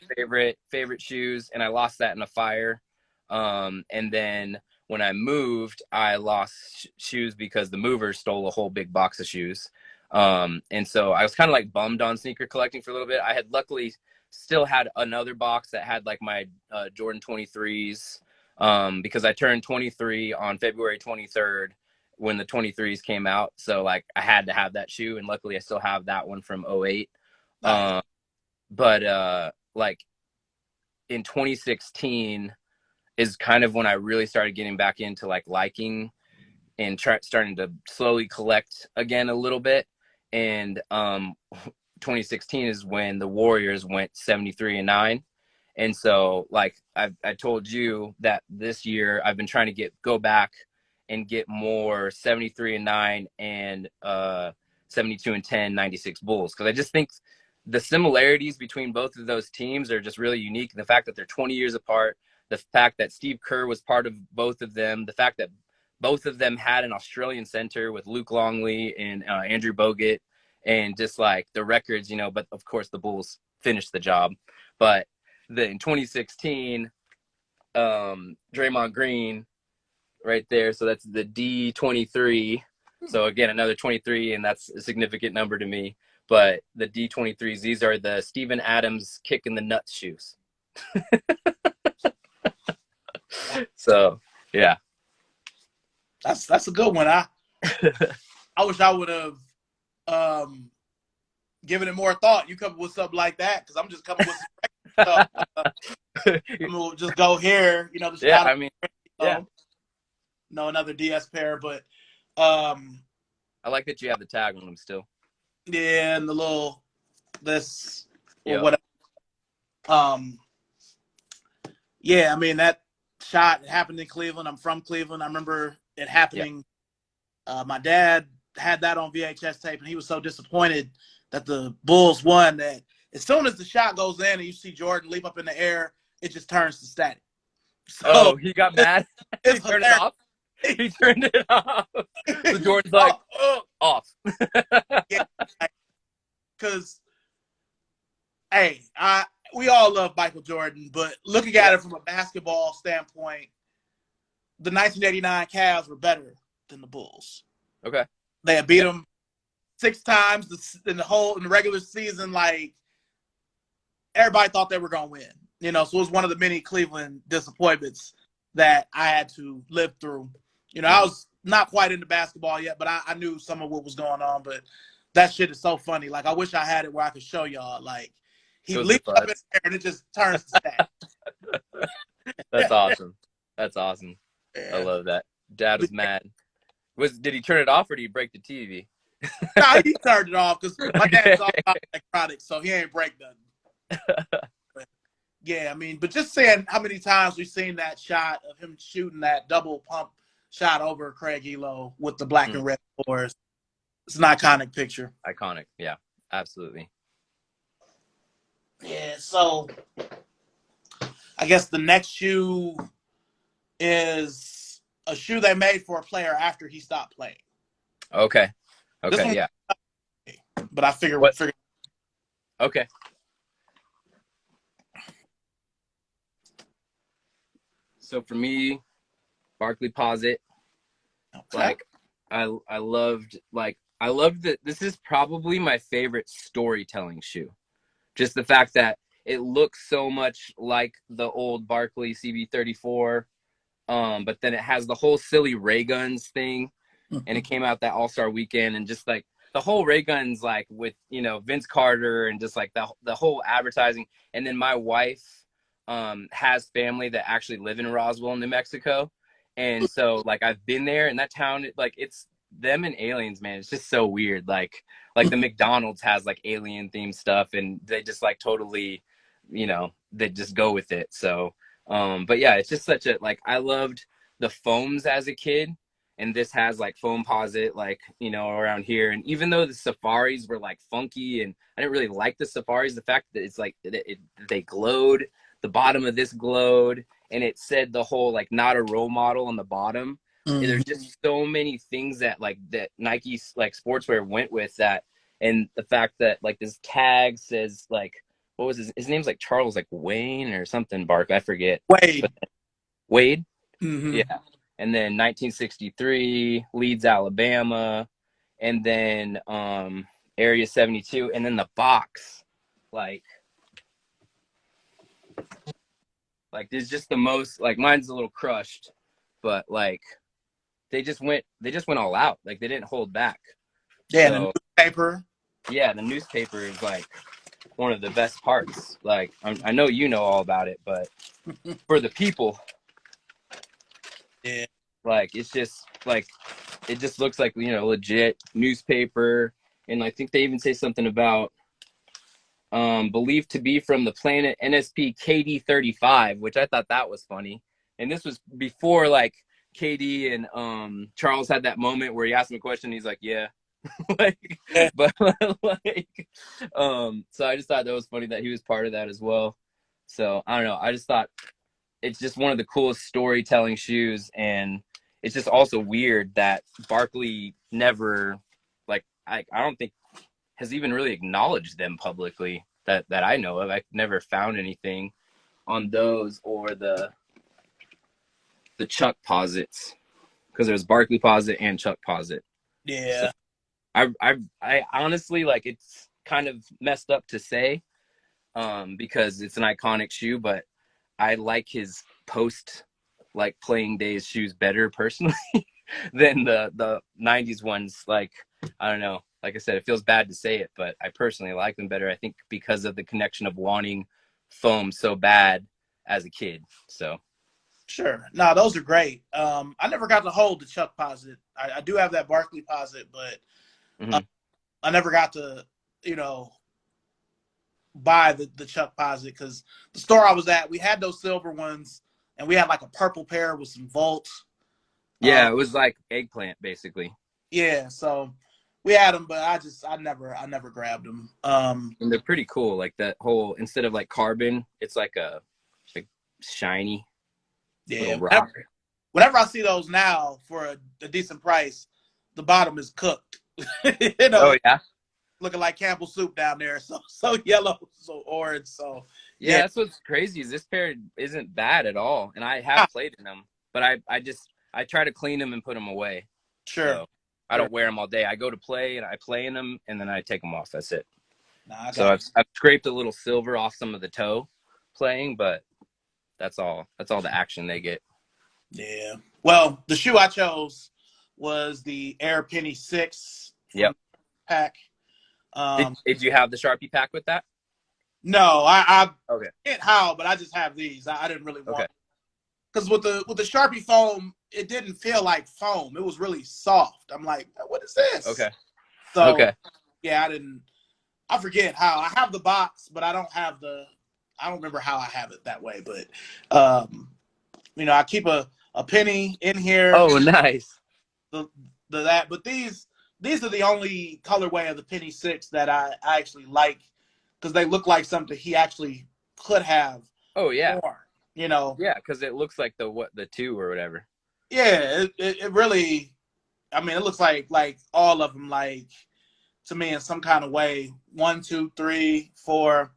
favorite shoes, and I lost that in a fire. And then when I moved, I lost shoes because the movers stole a whole big box of shoes. And so I was kind of like bummed on sneaker collecting for a little bit. I had luckily still had another box that had like my Jordan 23s, because I turned 23 on February 23rd when the 23s came out. So like I had to have that shoe, and luckily I still have that one from '08. nice. But like in 2016 is kind of when I really started getting back into like liking and starting to slowly collect again a little bit. And 2016 is when the Warriors went 73-9. And so like I told you that this year I've been trying to go back and get more 73-9 and 72-10 96 Bulls, because I just think the similarities between both of those teams are just really unique. The fact that they're 20 years apart, the fact that Steve Kerr was part of both of them, the fact that both of them had an Australian center with Luke Longley and Andrew Bogut, and just like the records, but of course the Bulls finished the job. But in 2016, Draymond Green right there. So that's the D23. So again, another 23, and that's a significant number to me. But the D23s, these are the Steven Adams kick in the nuts shoes. So yeah, That's a good one. I wish I would have given it more thought. You come up with something like that, because I'm just coming with some stuff. I'm gonna just go here. The yeah. shot. I mean, yeah. No, another DS pair, but I like that you have the tag on them still. yeah, and the little this or Yep. whatever. Yeah, I mean that shot happened in Cleveland. I'm from Cleveland. I remember it happening. My dad had that on VHS tape, and he was so disappointed that the Bulls won that as soon as the shot goes in and you see Jordan leap up in the air, it just turns to static. So he got mad. He turned it off. He turned it off. So Jordan's like, off. Yeah, because hey, we all love Michael Jordan, but looking at it from a basketball standpoint, the 1989 Cavs were better than the Bulls. Okay. They had beat them 6 times in the regular season. Like, everybody thought they were going to win. So it was one of the many Cleveland disappointments that I had to live through. I was not quite into basketball yet, but I knew some of what was going on. But that shit is so funny. Like, I wish I had it where I could show y'all. Like, he leaps up in the air and it just turns to stat. That's awesome. That's awesome. Yeah. I love that. Dad was mad. Did he turn it off, or did he break the TV? Nah, he turned it off because my dad's all about electronics, so he ain't break nothing. But, yeah, I mean, but just saying how many times we've seen that shot of him shooting that double pump shot over Craig Elo with the black and red floors. It's an iconic picture. Iconic, yeah, absolutely. Yeah, so I guess the next shoe is a shoe they made for a player after he stopped playing. Okay, yeah. But I figure. Okay. So for me, Barkley Posit. Okay. Like, I loved that. This is probably my favorite storytelling shoe. Just the fact that it looks so much like the old Barkley CB34, but then it has the whole silly ray guns thing, and it came out that All-Star weekend, and just like the whole ray guns, like with Vince Carter, and just like the whole advertising. And then my wife has family that actually live in Roswell, New Mexico, and so like I've been there, and that town, like, it's them and aliens, man. It's just so weird. Like the McDonald's has like alien themed stuff, and they just like totally, they just go with it. So but yeah, it's just such a, like, I loved the foams as a kid, and this has like foam posit, like, you know, around here. And even though the Safaris were like funky and I didn't really like the Safaris, the fact that it's like they glowed, the bottom of this glowed, and it said the whole like not a role model on the bottom. Mhm. There's just so many things that like that Nike like sportswear went with that, and the fact that like this tag says like what was his name's like Charles like Wayne or something Bark, I forget, but Wade. Wade. Hmm. Yeah. And then 1963, Leeds, Alabama, and then Area 72, and then the box. Like there's just the most, like, mine's a little crushed, but like they just went all out. Like they didn't hold back. Yeah, and So the newspaper. yeah, the newspaper is like one of the best parts. Like I know you know all about it, but for the people, Yeah. like it's just like it just looks like, you know, legit newspaper. And I think they even say something about believed to be from the planet NSP KD35, which I thought that was funny. And this was before like KD and Charles had that moment where he asked him a question. He's like, yeah. Like, Yeah. but like, so I just thought that was funny that he was part of that as well. So I don't know. I just thought it's just one of the coolest storytelling shoes, and it's just also weird that Barkley never, like, I don't think has even really acknowledged them publicly that I know of. I never found anything on those or the Chuck posits, because there's Barkley posit and Chuck posit. So Yeah. I honestly, like, it's kind of messed up to say because it's an iconic shoe, but I like his post like playing days shoes better personally than the 90s ones. Like, I don't know. Like I said, it feels bad to say it, but I personally like them better. I think because of the connection of wanting foam so bad as a kid. So Sure. No, those are great. I never got to hold the Chuck posit. I do have that Barkley posit, but uh, mhm. I never got to, you know, buy the Chuck posit because the store I was at, we had those silver ones, and we had like a purple pair with some volts. Yeah, it was like eggplant basically. Yeah, so we had them, but I never grabbed them. And they're pretty cool. Like that whole, instead of like carbon, it's like a like shiny little Yeah, rock. whenever I see those now for a decent price, the bottom is cooked. Oh yeah. Looking like Campbell soup down there, so yellow, so orange. So Yeah, yeah, that's what's crazy is this pair isn't bad at all. And I have played in them, but I try to clean them and put them away. sure, So I sure. don't wear them all day. I go to play and I play in them and then I take them off. That's it. Nah, I So got I've scraped a little silver off some of the toe playing, but that's all. That's all the action they get. you. Yeah. Well, the shoe I chose was the Air Penny 6 from Yep. the pack. Did you have the Sharpie pack with that? No, I Okay. get how, but I just have these. I didn't really want Okay. because with the Sharpie foam, it didn't feel like foam. It was really soft. I'm like, what is this? Okay. So Okay. yeah, I didn't. I forget how. I have the box, but I don't have the. I don't remember how I have it that way. But I keep a penny in here. Oh, nice. The that, but these are the only colorway of the penny 6 that I actually like because they look like something he actually could have Oh yeah. worn. You know, Yeah, because it looks like the 2 or whatever. yeah, it really. I mean, it looks like all of them, like to me in some kind of way. 1, 2, 3, 4.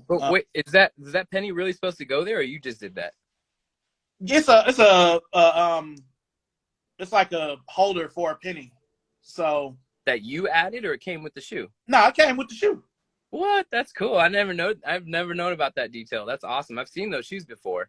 But wait, is that penny really supposed to go there, or you just did that? It's it's like a holder for a penny. So That you added, or it came with the shoe? no, it came with the shoe. What? That's cool. I've never known about that detail. That's awesome. I've seen those shoes before.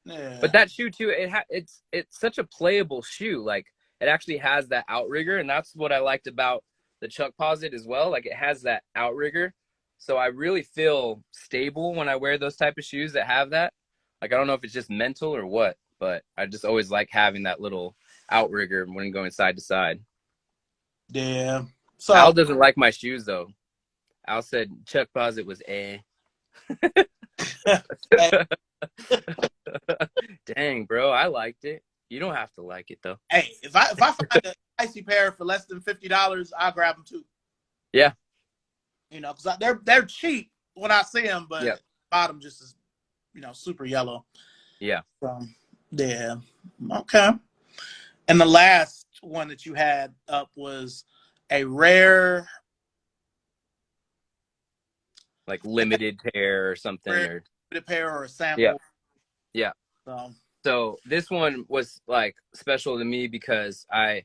Yeah, But that shoe too, it's such a playable shoe. Like it actually has that outrigger, and that's what I liked about the Chuck Posit as well. Like it has that outrigger, so I really feel stable when I wear those type of shoes that have that. Like I don't know if it's just mental or what, but I just always like having that little outrigger when going side to side. yeah. So Al doesn't like my shoes though. Al said Chuck Posit was a. hey, Dang, bro, I liked it. You don't have to like it though. Hey, if I find a icy pair for less than $50, I'll grab them too. Yeah. You know, because they're cheap when I see them, Yeah. but bottom just is, you know, super yellow. Yeah. So yeah, okay. And the last one that you had up was a rare, Like limited pair or something, rare or pair or a yeah. sample. Yeah. So So this one was like special to me because I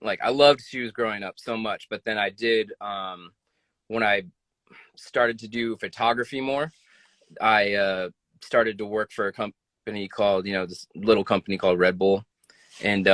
loved shoes growing up so much, but then I did when I started to do photography more, I started to work for a company called, this little company called Red Bull, and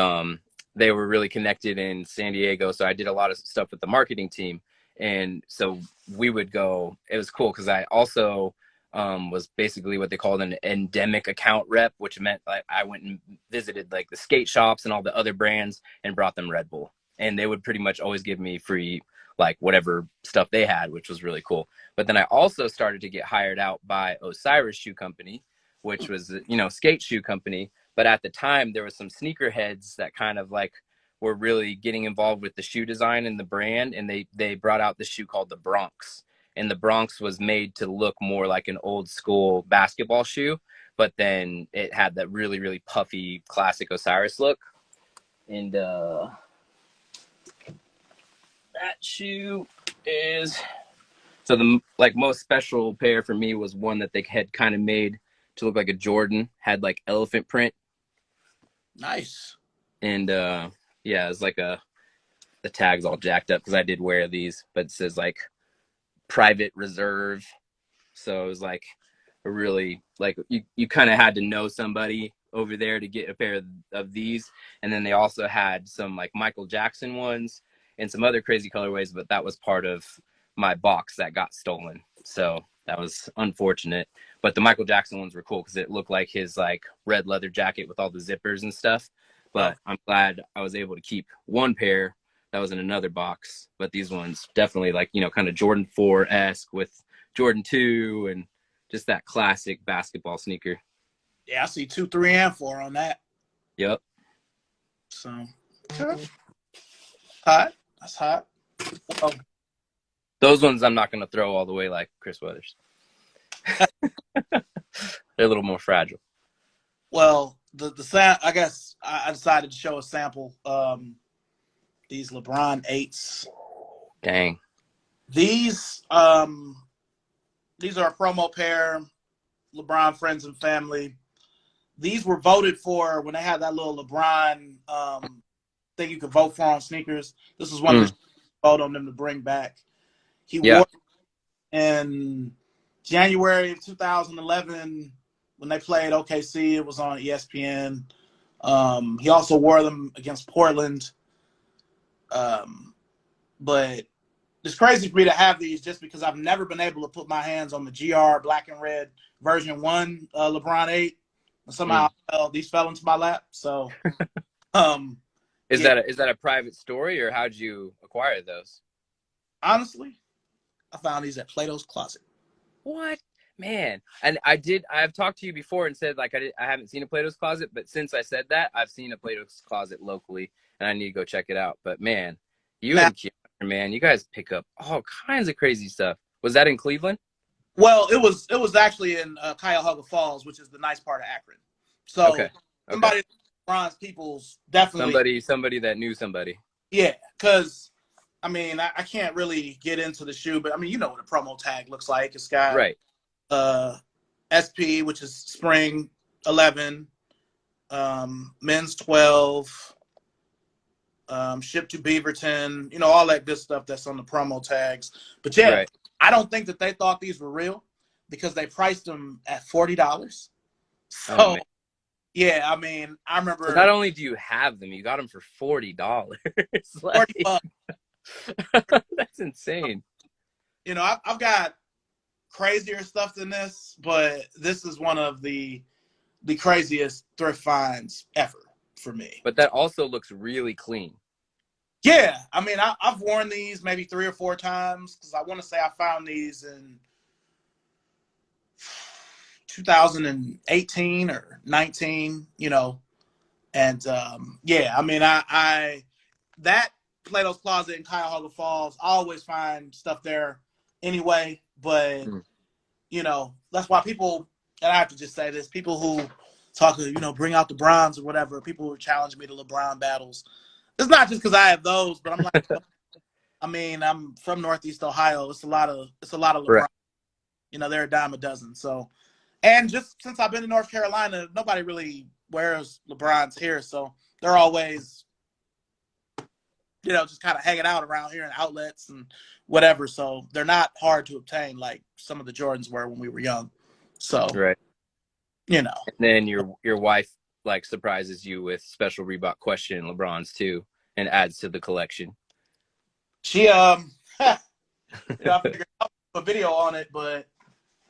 they were really connected in San Diego. So I did a lot of stuff with the marketing team, and so we would go. It was cool because I also was basically what they called an endemic account rep, which meant like I went and visited like the skate shops and all the other brands and brought them Red Bull, and they would pretty much always give me free like whatever stuff they had, which was really cool. But then I also started to get hired out by Osiris Shoe Company, which was skate shoe company. But at the time, there was some sneakerheads that kind of like were really getting involved with the shoe design and the brand, and they brought out the shoe called the Bronx. And the Bronx was made to look more like an old school basketball shoe, but then it had that really, really puffy classic Osiris look. And that shoe is so the like most special pair for me was one that they had kind of made to look like a Jordan, had like elephant print, nice. and yeah, it's like the tag's all jacked up because I did wear these, but it says like private reserve. So it was like a really like you kind of had to know somebody over there to get a pair of these. And then they also had some like Michael Jackson ones and some other crazy colorways, but that was part of my box that got stolen. So that was unfortunate. But the Michael Jackson ones were cool because it looked like his like red leather jacket with all the zippers and stuff. Oh, But I'm glad I was able to keep one pair that was in another box. But these ones definitely like, kind of Jordan 4-esque with Jordan 2 and just that classic basketball sneaker. yeah, I see 2, 3, and 4 on that. Yep. So okay. Hot. That's hot. Well, Those ones I'm not going to throw all the way like Chris Weathers. They're a little more fragile. well, the I guess I decided to show a sample. These LeBron 8s. Dang. These are a promo pair. LeBron friends and family. These were voted for when they had that little LeBron thing you could vote for on sneakers. This was one of the vote on them to bring back. He Yeah. wore in January of 2011 when they played OKC. It was on ESPN. He also wore them against Portland. But it's crazy for me to have these just because I've never been able to put my hands on the GR Black and Red version 1 LeBron 8. And somehow these fell into my lap. So Is yeah. that a private story, or how'd you acquire those? Honestly, I found these at Plato's Closet. What? Man. And I've talked to you before and said like I haven't seen a Plato's Closet, but since I said that, I've seen a Plato's Closet locally and I need to go check it out. But man, you Now, and Keanu, man, you guys pick up all kinds of crazy stuff. Was that in Cleveland? well, it was actually in Cuyahoga Falls, which is the nice part of Akron. So Okay. somebody Bronze Peoples definitely Somebody that knew somebody. yeah, because I mean I can't really get into the shoe, but I mean you know what a promo tag looks like. It's got Right. SP, which is spring 11, men's 12, shipped to Beaverton, all that good stuff that's on the promo tags. But yeah, Right. I don't think that they thought these were real because they priced them at $40. So Oh, man. yeah, I mean, I remember So not only do you have them, you got them for $40. Like, 40 bucks. that's insane. I've got crazier stuff than this, but this is one of the craziest thrift finds ever for me. But that also looks really clean. Yeah, I mean, I've worn these maybe 3 or 4 times because I want to say I found these in 2018 or 19. And yeah, I mean, I that Plato's Closet in Cuyahoga Falls, I always find stuff there anyway. But Mm. you know, that's why people, and I have to just say this, people who talk, you know, bring out the bronze or whatever, people who challenge me to LeBron battles. It's not just because I have those, but I'm like, I mean, I'm from Northeast Ohio. It's a lot of Right. LeBron. You know, they're a dime a dozen. So, and just since I've been in North Carolina, nobody really wears LeBrons here, so they're always, you know, just kind of hanging out around here in outlets and whatever. So they're not hard to obtain like some of the Jordans were when we were young. So, Right. you know, And then your wife like surprises you with special Reebok question LeBrons too, and adds to the collection. she you know, I figured out a video on it, but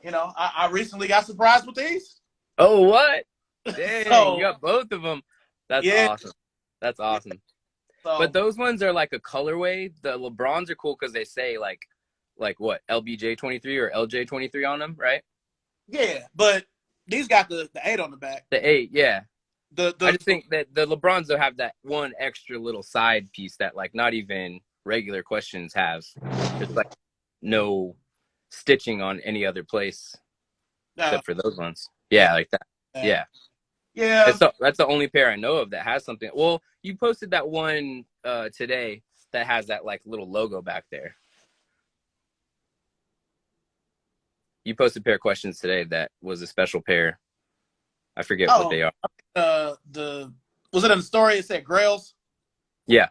you know, I recently got surprised with these. Oh, what? Dang, you So got both of them. That's yeah, awesome. That's yeah. awesome. But So those ones are like a colorway. The LeBrons are cool because they say like what LBJ 23 or LJ 23 on them, right? yeah, but these got the 8 on the back. The 8, yeah. I The just think that the LeBrons will have that one extra little side piece that like not even regular questions have. There's like no stitching on any other place uh, except for those ones. yeah, Yeah, like that. Yeah. yeah. That's the only pair I know of that has something. Well, you posted that one today that has that like little logo back there. You posted a pair of questions today that was a special pair. I forget what Oh, they are. the was it in the story? It said Grails. Yeah,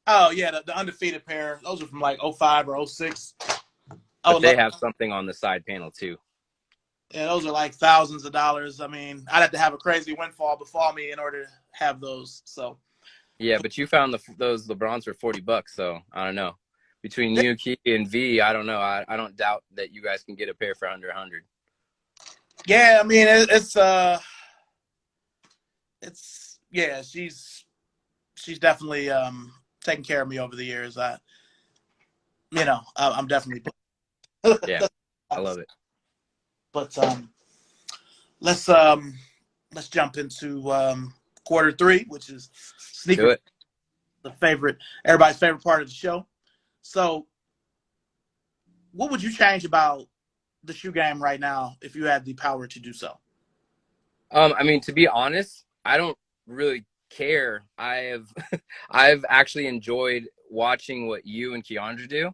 Oh yeah, the undefeated pair. Those are from like '05 or '06. I but would they love. have something on the side panel too. Yeah, those are like thousands of dollars. I mean, I'd have to have a crazy windfall befall me in order to have those. So Yeah, but you found those LeBrons for $40, so I don't know. Between you, Key, and V, I don't know. I don't doubt that you guys can get a pair for under 100. yeah, I mean it's yeah, she's definitely taken care of me over the years. You know, I'm definitely. Yeah, I love it. But let's jump into quarter three, which is Do sneaker, it. the favorite, everybody's favorite part of the show. So, what would you change about the shoe game right now if you had the power to do so? I mean, to be honest, I don't really care. I've actually enjoyed watching what you and Keandra do,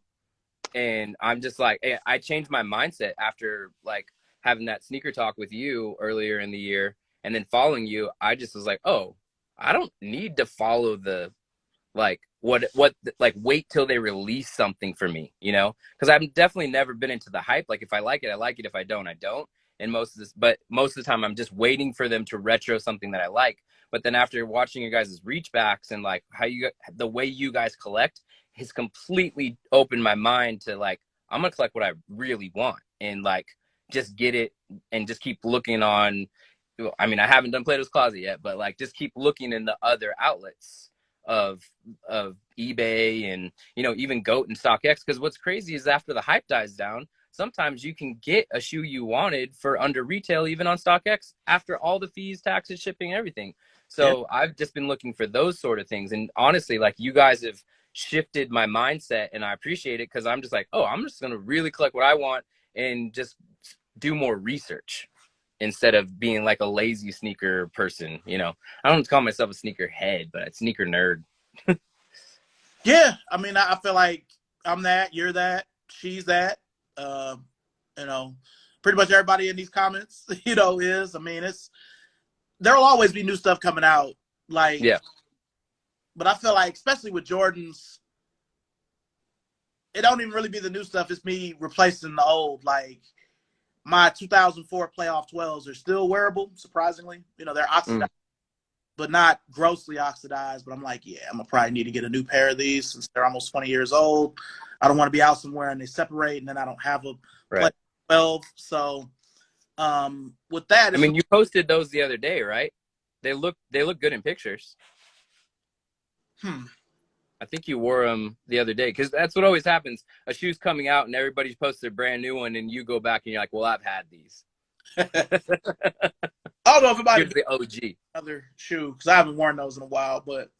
and I'm just like, I changed my mindset after like having that sneaker talk with you earlier in the year, and then following you. I just was like, oh, I don't need to follow the like what like wait till they release something for me, you know, because I've definitely never been into the hype. Like if I like it, I like it. If I don't, I don't. And most of the time I'm just waiting for them to retro something that I like. But then after watching you guys' reach backs and like the way you guys collect has completely opened my mind to like I'm gonna collect what I really want and like just get it and just keep looking on. I mean, I haven't done Plato's Closet yet, but like just keep looking in the other outlets of eBay and you know even Goat and StockX, because what's crazy is after the hype dies down, sometimes you can get a shoe you wanted for under retail even on StockX after all the fees, taxes, shipping, everything. Yeah, So I've just been looking for those sort of things, and honestly, like you guys have shifted my mindset, and I appreciate it because I'm just like, oh, I'm just gonna really collect what I want and just do more research instead of being like a lazy sneaker person, you know. I don't call myself a sneaker head, but a sneaker nerd. yeah. I mean, I feel like I'm that, you're that, she's that. Uh, you know, pretty much everybody in these comments, you know, is. I mean, it's there'll always be new stuff coming out. Like, Yeah. but I feel like, especially with Jordans, it don't even really be the new stuff. It's me replacing the old. Like my 2004 playoff 12s are still wearable, surprisingly. You know, they're Mm. oxidized, but not grossly oxidized. But I'm like, yeah, I'm gonna probably need to get a new pair of these since they're almost 20 years old. I don't want to be out somewhere and they separate, and then I don't have a play Right. 12. So with that, I it's mean, you posted those the other day, right? They look good in pictures. hmm. I think you wore them the other day because that's what always happens. A shoe's coming out and everybody's posted a brand new one, and you go back and you're like, "Well, I've had these." I don't know if it might He have was been the OG. another shoe because I haven't worn those in a while, but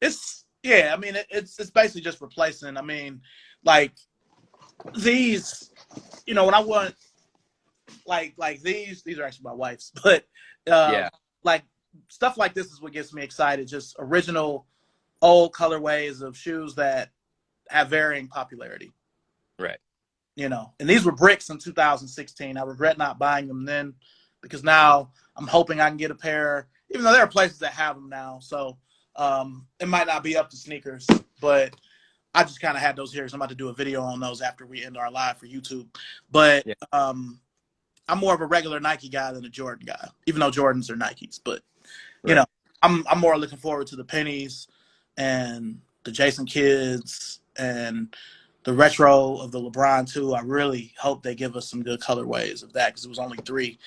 it's yeah. I mean, it's basically just replacing. I mean, like these, when I want like these are actually my wife's, but Yeah, like stuff like this is what gets me excited. Just original old colorways of shoes that have varying popularity. right. And these were bricks in 2016. I regret not buying them then because now I'm hoping I can get a pair, even though there are places that have them now. So it might not be up to sneakers, but I just kind of had those here because I'm about to do a video on those after we end our live for YouTube. But Yeah, I'm more of a regular Nike guy than a Jordan guy, even though Jordans are Nikes. But you right. know, I'm more looking forward to the pennies and the Jason Kidds and the retro of the LeBron too. I really hope they give us some good colorways of that because it was only 3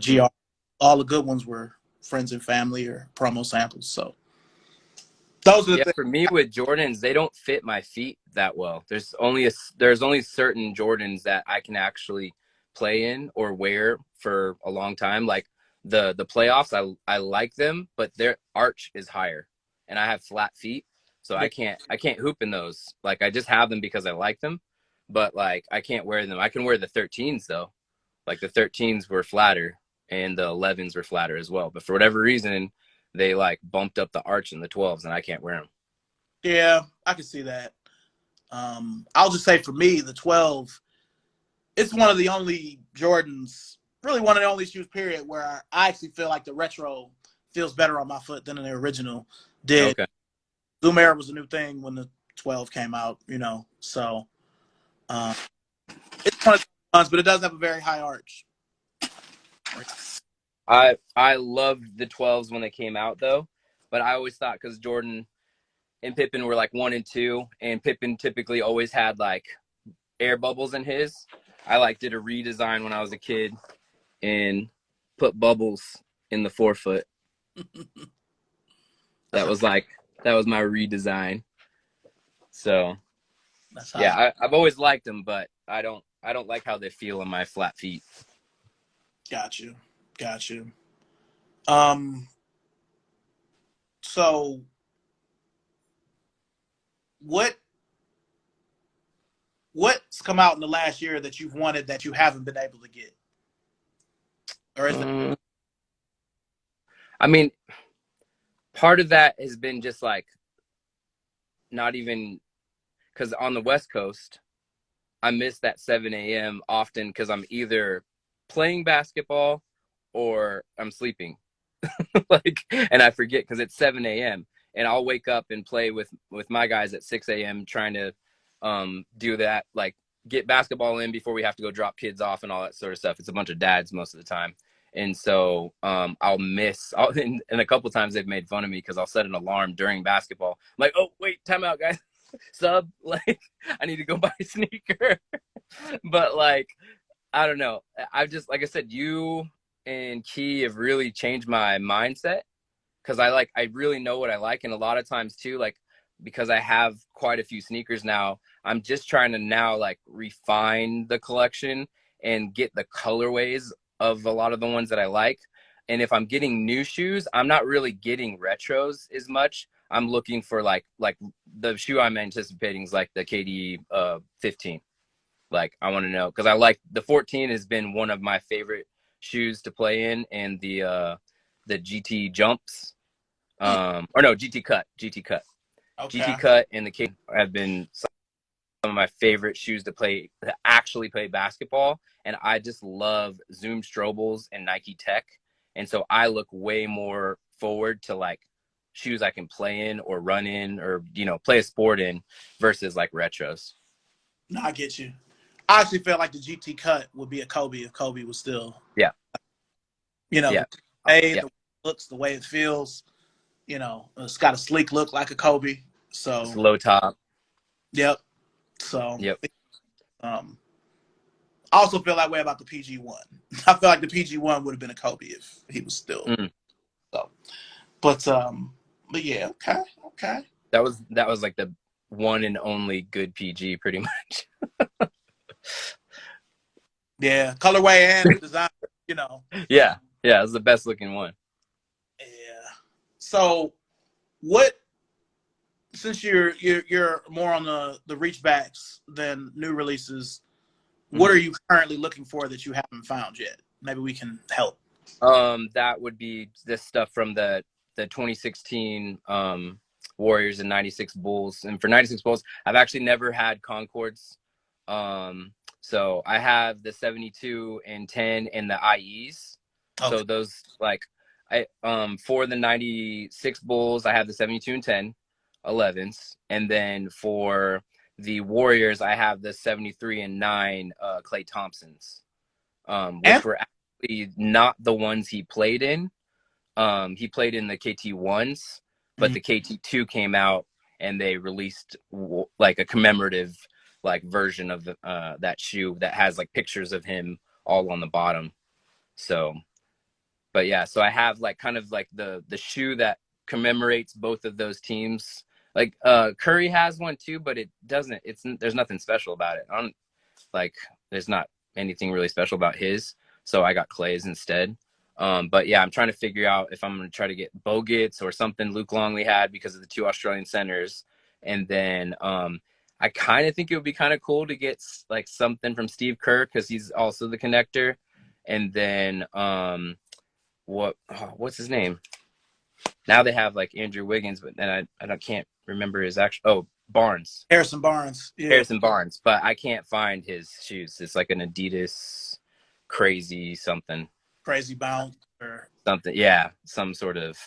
GR. All the good ones were friends and family or promo samples. So those are the Yeah, things. for me with Jordans, they don't fit my feet that well. There's only certain Jordans that I can actually play in or wear for a long time. Like the playoffs, I like them, but their arch is higher, and I have flat feet, so I can't hoop in those. Like I just have them because I like them, but like I can't wear them. I can wear the 13s though. Like the 13s were flatter, and the 11s were flatter as well. But for whatever reason, they like bumped up the arch in the 12s, and I can't wear them. Yeah, I can see that. I'll just say for me, the 12, it's one of the only Jordans, really one of the only shoes, period, where I actually feel like the retro feels better on my foot than the original did. Okay. Zoom Air was a new thing when the 12 came out. So uh, it's one of the ones, but it does have a very high arch. I loved the 12s when they came out though, but I always thought because Jordan and Pippen were like 1 and 2, and Pippen typically always had like air bubbles in his. I like did a redesign when I was a kid and put bubbles in the forefoot. That was like that was my redesign. So That's yeah, hot. I've always liked them, but I don't like how they feel on my flat feet. Got you. Got you. Um, so what what's come out in the last year that you've wanted that you haven't been able to get? Or is that Um, I mean, part of that has been just like not even because on the West Coast, I miss that 7 a.m. often because I'm either playing basketball or I'm sleeping. Like, and I forget because it's 7 a.m. and I'll wake up and play with my guys at 6 a.m. trying to do that, like get basketball in before we have to go drop kids off and all that sort of stuff. It's a bunch of dads most of the time. And so and a couple times they've made fun of me because I'll set an alarm during basketball. I'm like, oh, wait, time out, guys. Sub, like, I need to go buy a sneaker. But, like, I don't know. I've just, like I said, you and Key have really changed my mindset because I really know what I like. And a lot of times, too, like, because I have quite a few sneakers now, I'm just trying to now, like, refine the collection and get the colorways of a lot of the ones that I like. And if I'm getting new shoes, I'm not really getting retros as much. I'm looking for like the shoe I'm anticipating is like the KD 15. Like I want to know because I like the 14 has been one of my favorite shoes to play in, and the GT jumps or no GT okay? cut and the KD have been some of my favorite shoes to actually play basketball. And I just love Zoom Strobles and Nike Tech. And so I look way more forward to like shoes I can play in or run in or, play a sport in versus like retros. No, I get you. I actually felt like the GT cut would be a Kobe if Kobe was still, Yeah. the Yeah. way Yeah. the looks, the way it feels. It's got a sleek look like a Kobe. It's So, low top. yep. So, Yep. um, I also feel that way about the PG1. I feel like the PG1 would have been a Kobe if he was still. Mm. So, but yeah, okay, okay. That was like the one and only good PG pretty much. Yeah, colorway and design you know. Yeah, yeah, it was the best looking one. Yeah. So what? Since you're more on the reach backs than new releases, what Mhm. are you currently looking for that you haven't found yet? Maybe we can help. That would be this stuff from the 2016 Warriors and 96 Bulls. And for 96 Bulls, I've actually never had Concords. So I have the 72 and 10 and the IEs. Okay. So those like I for the 96 Bulls, I have the 72 and 10 11s. And then for the Warriors, I have the 73 and 9 Klay Thompsons. And Which were actually not the ones he played in. He played in the KT ones, but the KT2 came out and they released like a commemorative like version of that shoe that has like pictures of him all on the bottom. So, but yeah, so I have like kind of like the shoe that commemorates both of those teams. Like Curry has one too, but it doesn't. There's nothing special about it. Like there's not anything really special about his, so I got Clay's instead. But yeah, I'm trying to figure out if I'm going to try to get Bogut's or something Luke Longley had because of the two Australian centers. And then I kind of think it would be kind of cool to get like something from Steve Kerr because he's also the connector. And then what's his name? Now they have like Andrew Wiggins, but then I can't remember his actual. Barnes. Harrison Barnes. Yeah. Harrison Barnes, but I can't find his shoes. It's like an Adidas crazy something. Crazy bounce. Or... Something. Yeah, some sort of.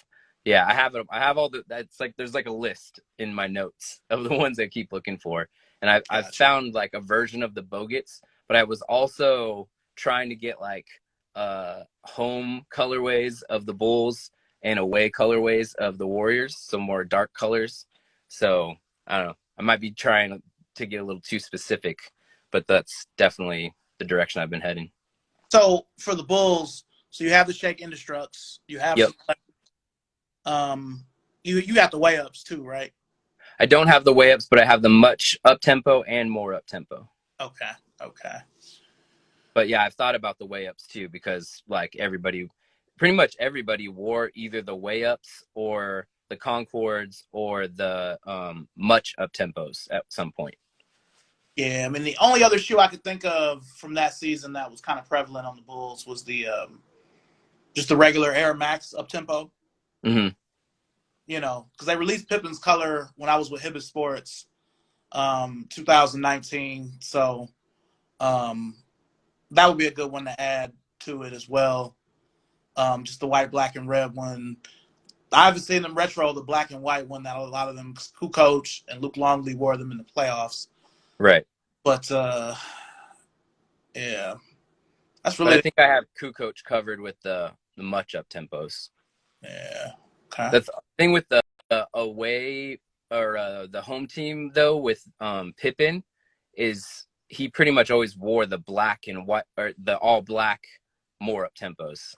Yeah, I have it. I have all the. That's like there's like a list in my notes of the ones I keep looking for, and I've found like a version of the Bogut's, but I was also trying to get like home colorways of the Bulls and away colorways of the Warriors, some more dark colors. So I don't know. I might be trying to get a little too specific, but that's definitely the direction I've been heading. So for the Bulls, so you have the Shake Indestructs, you have Yep. you got the way ups too, right? I don't have the way ups, but I have the much up tempo and more up tempo. Okay. Okay. But yeah, I've thought about the way ups too because like pretty much everybody wore either the way ups or the Concords or the much up tempos at some point. Yeah, I mean the only other shoe I could think of from that season that was kind of prevalent on the Bulls was the just the regular Air Max up tempo. Mm-hmm. You know, because they released Pippen's color when I was with Hibbett Sports, 2019. So that would be a good one to add to it as well. Just the white, black, and red one. I haven't seen them retro, the black and white one that a lot of them who coach and Luke Longley wore them in the playoffs. Right. But yeah, that's But I really think I have Kukoc covered with the much up tempos. yeah. Okay. The thing with the away or the home team though with Pippen is he pretty much always wore the black and white or the all black more up tempos.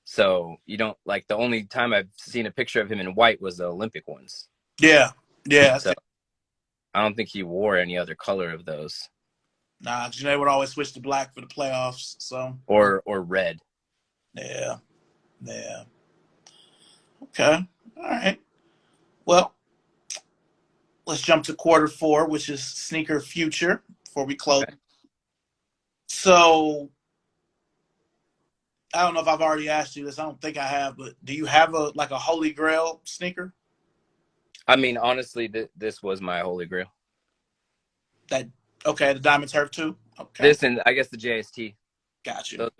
So you don't like the only time I've seen a picture of him in white was the Olympic ones. Yeah, yeah. So I don't think he wore any other color of those. Nah, because they would always switch to black for the playoffs. So or red. Yeah, yeah. Okay, all right. Well, let's jump to quarter four, which is sneaker future before we close. Okay. So I don't know if I've already asked you this. I don't think I have, but do you have a holy grail sneaker? I mean, honestly, this was my holy grail. The Diamond Turf 2? Okay. This and I guess the JST. Gotcha.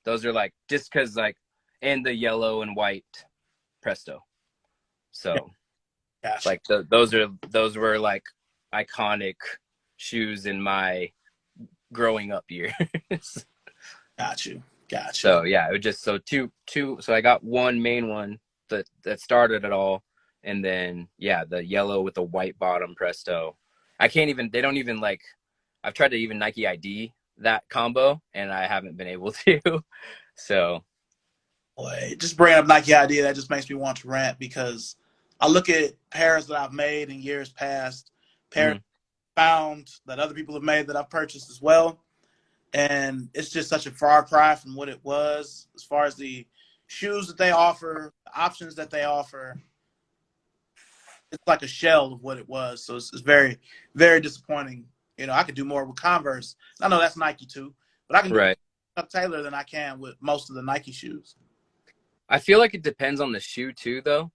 Those are like just because like and the yellow and white Presto. So gotcha. like those were like iconic shoes in my growing up years. Gotcha. So yeah, it was just two. So I got one main one that started it all, and then yeah, the yellow with the white bottom Presto. They don't even like. I've tried to even Nike ID that combo, and I haven't been able to. So, boy, just bringing up Nike ID, that just makes me want to rant because I look at pairs that I've made in years past, pairs found that other people have made that I've purchased as well, and it's just such a far cry from what it was as far as the shoes that they offer, the options that they offer. It's like a shell of what it was. So it's very, very disappointing. I could do more with Converse. I know that's Nike too, but I can do Right. more Taylor than I can with most of the Nike shoes. I feel like it depends on the shoe too, though,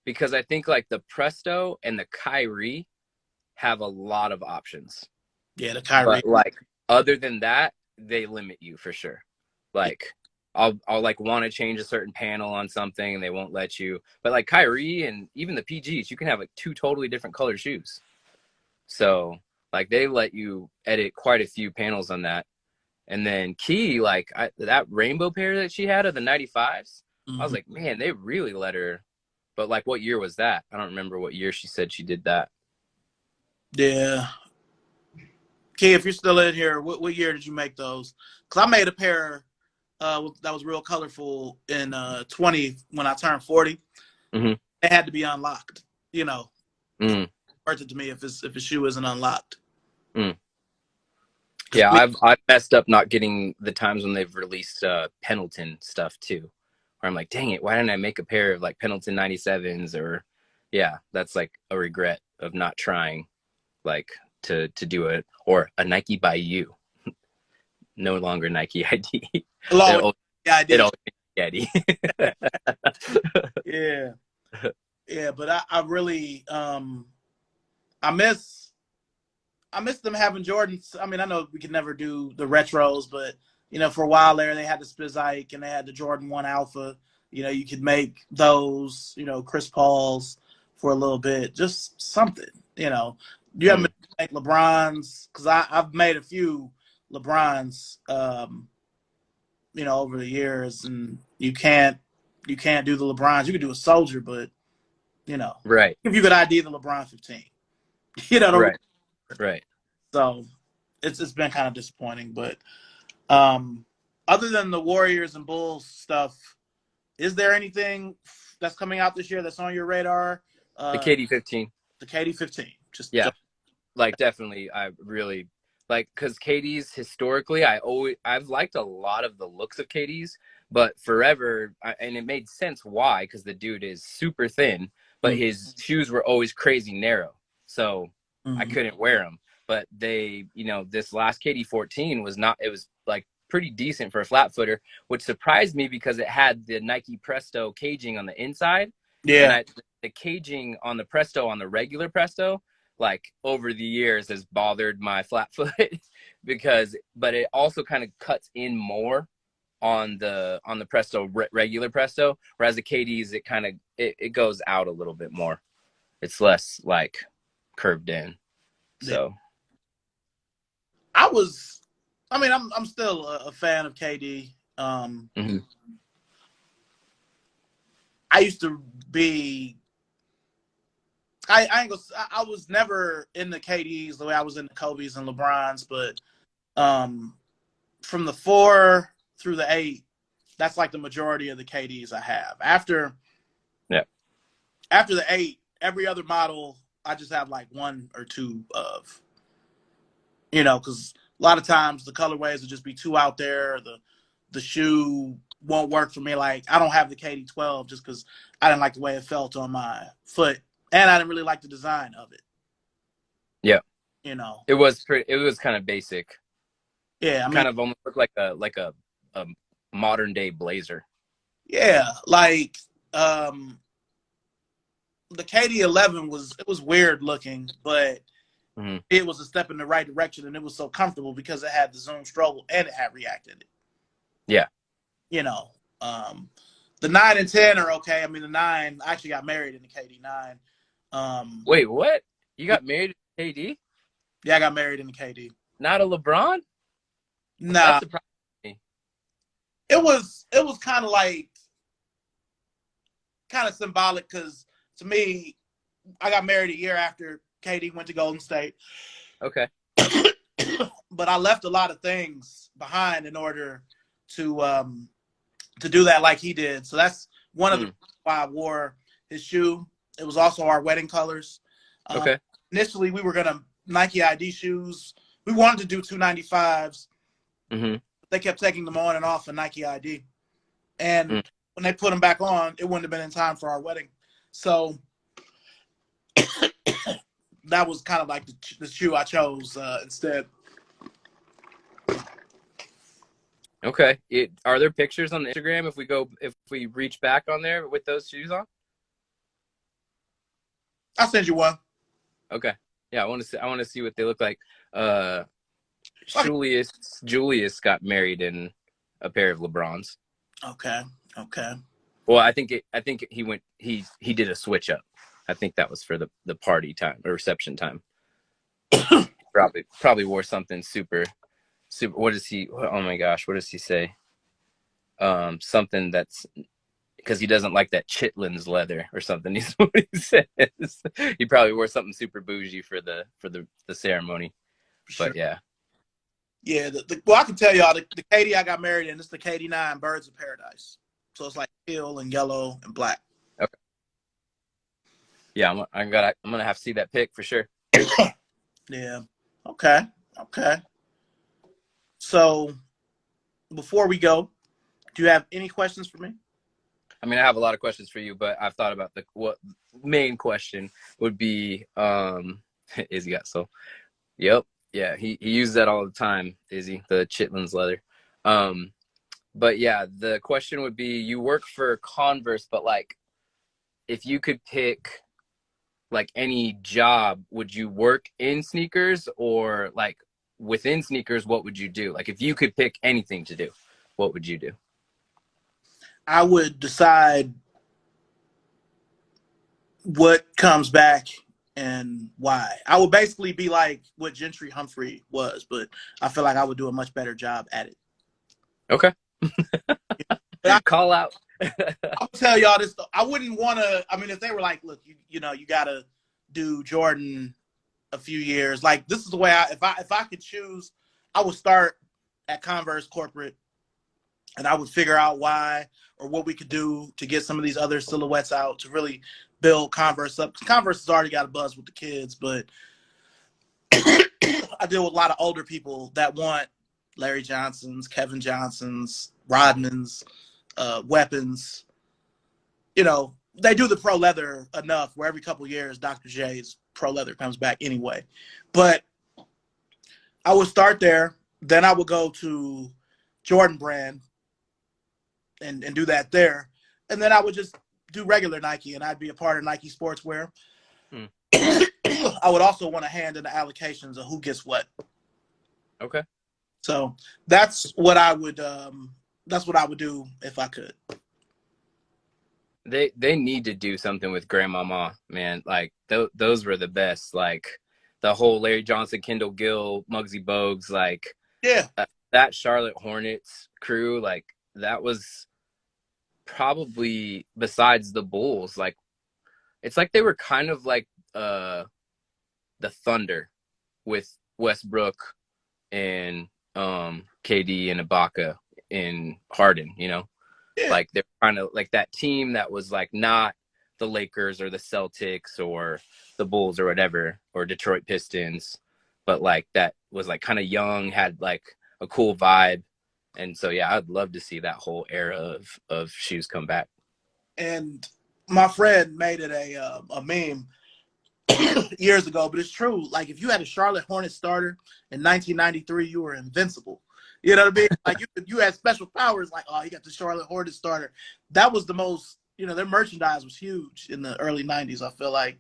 because I think like the Presto and the Kyrie have a lot of options. Yeah, the Kyrie. But like other than that, they limit you for sure. Like I'll like want to change a certain panel on something and they won't let you. But like Kyrie and even the PGs, you can have like two totally different color shoes. So like they let you edit quite a few panels on that. And then Key, like that rainbow pair that she had of the 95s, I was like, man, they really let her. But like, what year was that? I don't remember what year she said she did that. Yeah. Key, if you're still in here, what year did you make those? Because I made a pair that was real colorful in 20 when I turned 40. Mm-hmm. It had to be unlocked. Mm. Worth it to me if a shoe isn't unlocked. Mm. Yeah, I've messed up not getting the times when they've released Pendleton stuff too. Where I'm like, dang it, why didn't I make a pair of like Pendleton 97s? Or yeah, that's like a regret of not trying like to do it. Or a Nike by You. No longer Nike ID. It'll Nike ID. Yeah. Yeah, but I really I miss them having Jordans. I mean, I know we could never do the retros, but for a while there they had the Spizike and they had the Jordan 1 Alpha. You could make those, Chris Paul's for a little bit, just something. You haven't make LeBrons because I've made a few LeBrons, over the years, and you can't do the LeBrons. You could do a Soldier, but right. if you could ID the LeBron 15, right. So it's been kind of disappointing, but other than the Warriors and Bulls stuff, is there anything that's coming out this year that's on your radar? The KD 15. The KD 15. Like definitely, I really like because KD's historically, I've liked a lot of the looks of KD's, but forever, and it made sense why, because the dude is super thin, but his shoes were always crazy narrow, so I couldn't wear them. But they, this last KD 14 was not. It was like pretty decent for a flat footer, which surprised me because it had the Nike Presto caging on the inside. Yeah. And the caging on the Presto, on the regular Presto, like over the years has bothered my flat foot but it also kind of cuts in more on the Presto, regular Presto, whereas the KD's, it kind of, it goes out a little bit more. It's less like curved in. So I'm still a fan of KD. I used to be. I was never in the KDs the way I was in the Kobe's and LeBrons, but from the 4 through the 8, that's like the majority of the KDs I have. After the 8, every other model I just have like 1 or 2 of. Because a lot of times the colorways will just be too out there. The shoe won't work for me. Like I don't have the KD 12 just because I didn't like the way it felt on my foot, and I didn't really like the design of it. Yeah, it was kind of basic. Yeah, kind of almost looked like a modern day blazer. Yeah, like the KD 11 was weird looking, but it was a step in the right direction, and it was so comfortable because it had the Zoom Strobel and it had React in it. Yeah. The 9 and 10 are okay. I mean, the 9, I actually got married in the KD 9. Wait, what? You got married in KD? Yeah, I got married in the KD. Not a LeBron? Nah. That surprised me. It was kind of like symbolic because to me, I got married a year after KD went to Golden State. Okay. But I left a lot of things behind in order to do that like he did. So that's one of the reasons why I wore his shoe. It was also our wedding colors. Okay. Initially, we were going to Nike ID shoes. We wanted to do 295s, Mm-hmm. They kept taking them on and off of Nike ID. And when they put them back on, it wouldn't have been in time for our wedding. So that was kind of like the shoe I chose instead. Okay. Are there pictures on Instagram if we reach back on there with those shoes on? I'll send you one. Okay. Yeah, I want to see what they look like. Okay. Julius got married in a pair of LeBrons. Okay. Well, I think he did a switch up. I think that was for the party time or reception time. Probably wore something super. What does he? Oh my gosh, what does he say? Something that's because he doesn't like that chitlins leather or something. He's what he says. He probably wore something super bougie for the ceremony. Sure. But yeah. Yeah. Well, I can tell y'all the KD I got married in. It's the KD9 Birds of Paradise. So it's like teal and yellow and black. Okay. Yeah, I'm gonna have to see that pic for sure. Yeah. Okay. So before we go, do you have any questions for me? I mean, I have a lot of questions for you, but I've thought about what main question would be. Izzy got so. Yep. Yeah. He uses that all the time. Izzy, the chitlins leather. But yeah, the question would be: you work for Converse, but like, if you could pick like any job, would you work in sneakers or like within sneakers? What would you do? Like, if you could pick anything to do, what would you do? I would decide what comes back and why. I would basically be like what Gentry Humphrey was, but I feel like I would do a much better job at it. Okay. Call out. I'll tell y'all this. I wouldn't want to. I mean, if they were like, look, you know, you got to do Jordan a few years. Like this is the way if I could choose, I would start at Converse corporate, and I would figure out why or what we could do to get some of these other silhouettes out to really build Converse up. Because Converse has already got a buzz with the kids, but I deal with a lot of older people that want Larry Johnsons, Kevin Johnsons, Rodmans, weapons. You know, they do the pro leather enough where every couple of years Dr. J's pro leather comes back anyway. But I would start there. Then I would go to Jordan brand and do that there. And then I would just do regular Nike and I'd be a part of Nike Sportswear. I would also want a hand in the allocations of who gets what. Okay. So that's what I would do if I could. They need to do something with Grandmama, man. Like those were the best. Like the whole Larry Johnson, Kendall Gill, Muggsy Bogues, like yeah, that Charlotte Hornets crew, like that was probably besides the Bulls, like it's like they were kind of like the Thunder with Westbrook and KD and Ibaka and Harden, you know. Yeah. Like they're kind of like that team that was like not the Lakers or the Celtics or the Bulls or whatever or Detroit Pistons, but like that was like kind of young, had like a cool vibe, and so yeah, I'd love to see that whole era of shoes come back. And my friend made it a meme years ago, but it's true. Like if you had a Charlotte Hornets starter in 1993, you were invincible. You know what I mean? Like you had special powers. Like, oh, he got the Charlotte Hornets starter. That was the most. You know, their merchandise was huge in the early 90s. I feel like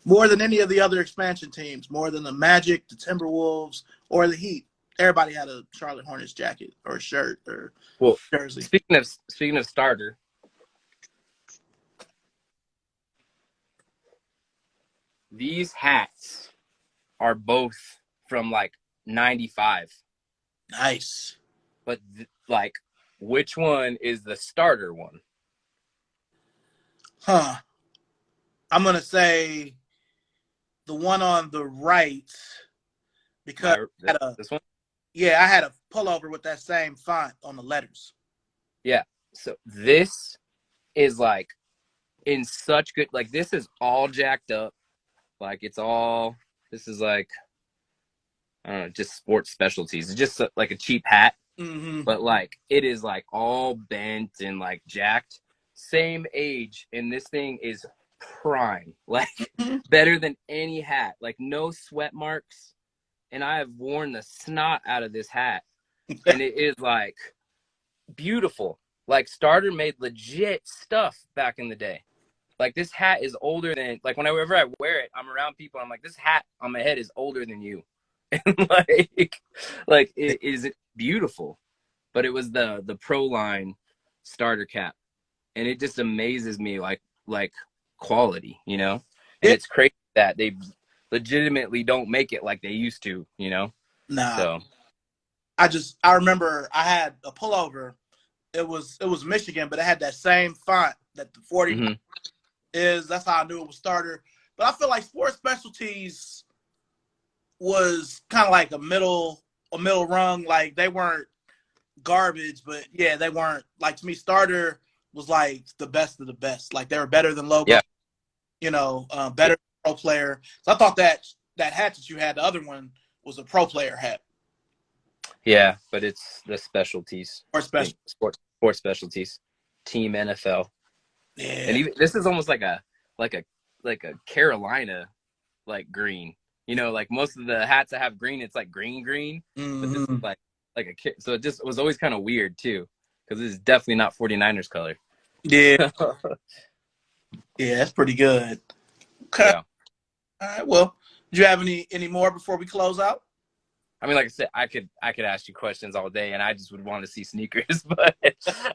more than any of the other expansion teams, more than the Magic, the Timberwolves, or the Heat. Everybody had a Charlotte Hornets jacket or a shirt or jersey. Speaking of starter, these hats are both from like 95. Nice. But like, which one is the starter one? Huh. I'm going to say the one on the right because this one? Yeah, I had a pullover with that same font on the letters. Yeah. So this is like in such good, like this is all jacked up. Like this is like, I don't know, just sports specialties. It's just like a cheap hat, Mm-hmm. but like it is like all bent and like jacked. Same age, and this thing is prime, like better than any hat. Like no sweat marks, and I have worn the snot out of this hat, and it is like beautiful. Like Starter made legit stuff back in the day. Like this hat is older than, like whenever I wear it, I'm around people. I'm like, this hat on my head is older than you. And like it is beautiful. But it was the Pro Line Starter cap, and it just amazes me like quality, you know. And Yeah. it's crazy that they legitimately don't make it like they used to, you know. Nah. So I remember I had a pullover. It was Michigan, but it had that same font that the 40 mm-hmm. is. That's how I knew it was Starter. But I feel like Sports Specialties was kind of like a middle rung. Like they weren't garbage, but yeah, they weren't, like, to me, Starter was like the best of the best. Like they were better than Logo, Yeah. you know, better than Pro Player. So I thought that hat that you had, the other one, was a Pro Player hat. Yeah, but it's the specialties. Or special. Sports specialties. Team NFL. Yeah. And even this is almost like a Carolina like green. You know, like most of the hats that have green, it's like green. Mm-hmm. But this is like a, so it just was always kind of weird too, because it's definitely not 49ers color. Yeah. Yeah, that's pretty good. Okay. Yeah. All right. Well, do you have any more before we close out? I mean, like I said, I could ask you questions all day, and I just would want to see sneakers, but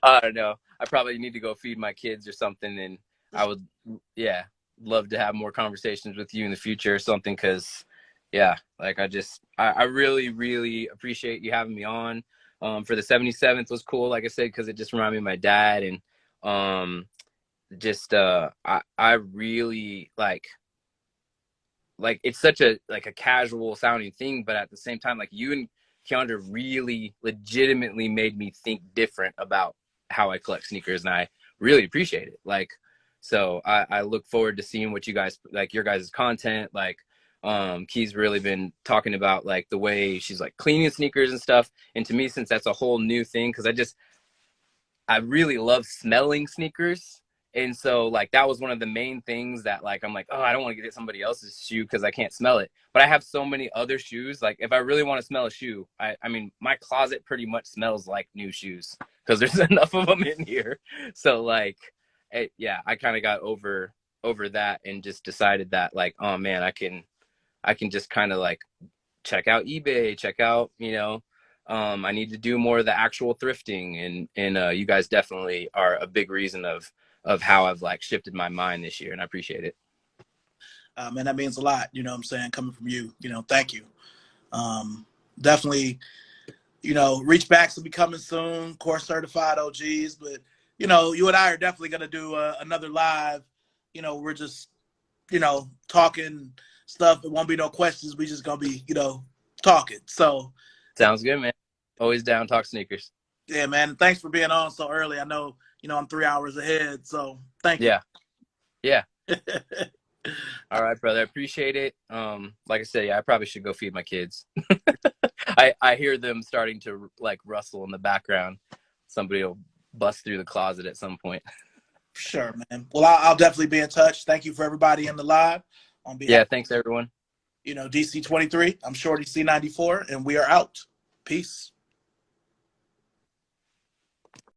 I don't know. I probably need to go feed my kids or something, and I would, yeah, love to have more conversations with you in the future or something, because, yeah, like I really, really appreciate you having me on. For the 77th was cool, like I said, because it just reminded me of my dad, and I really like it's such a casual sounding thing, but at the same time, like you and Keandra really legitimately made me think different about how I collect sneakers, and I really appreciate it. Like, so I look forward to seeing what you guys, like your guys' content. Like Key's really been talking about like the way she's like cleaning sneakers and stuff, and to me, since that's a whole new thing, because I really love smelling sneakers. And so like that was one of the main things that like I'm like, oh, I don't want to get somebody else's shoe because I can't smell it. But I have so many other shoes. Like if I really want to smell a shoe, I mean my closet pretty much smells like new shoes because there's enough of them in here. So like yeah, I kind of got over that and just decided that like, oh man, I can just kind of like check out eBay, check out, you know, I need to do more of the actual thrifting, and you guys definitely are a big reason of how I've like shifted my mind this year, and I appreciate it. Man, that means a lot, you know what I'm saying, coming from you, you know, thank you. Definitely, you know, reach backs will be coming soon, course certified OGs, but you know, you and I are definitely going to do another live. You know, we're just, you know, talking stuff. It won't be no questions. We just going to be, you know, talking. So sounds good, man. Always down, talk sneakers. Yeah, man. Thanks for being on so early. I know, you know, I'm 3 hours ahead. So thank you. Yeah. All right, brother. I appreciate it. Like I said, yeah, I probably should go feed my kids. I hear them starting to like rustle in the background. Somebody will bust through the closet at some point. Sure, man. Well, I'll definitely be in touch. Thank you for everybody in the live. On behalf, yeah, thanks everyone. You know, DC 23. I'm Shorty C94, and we are out. Peace.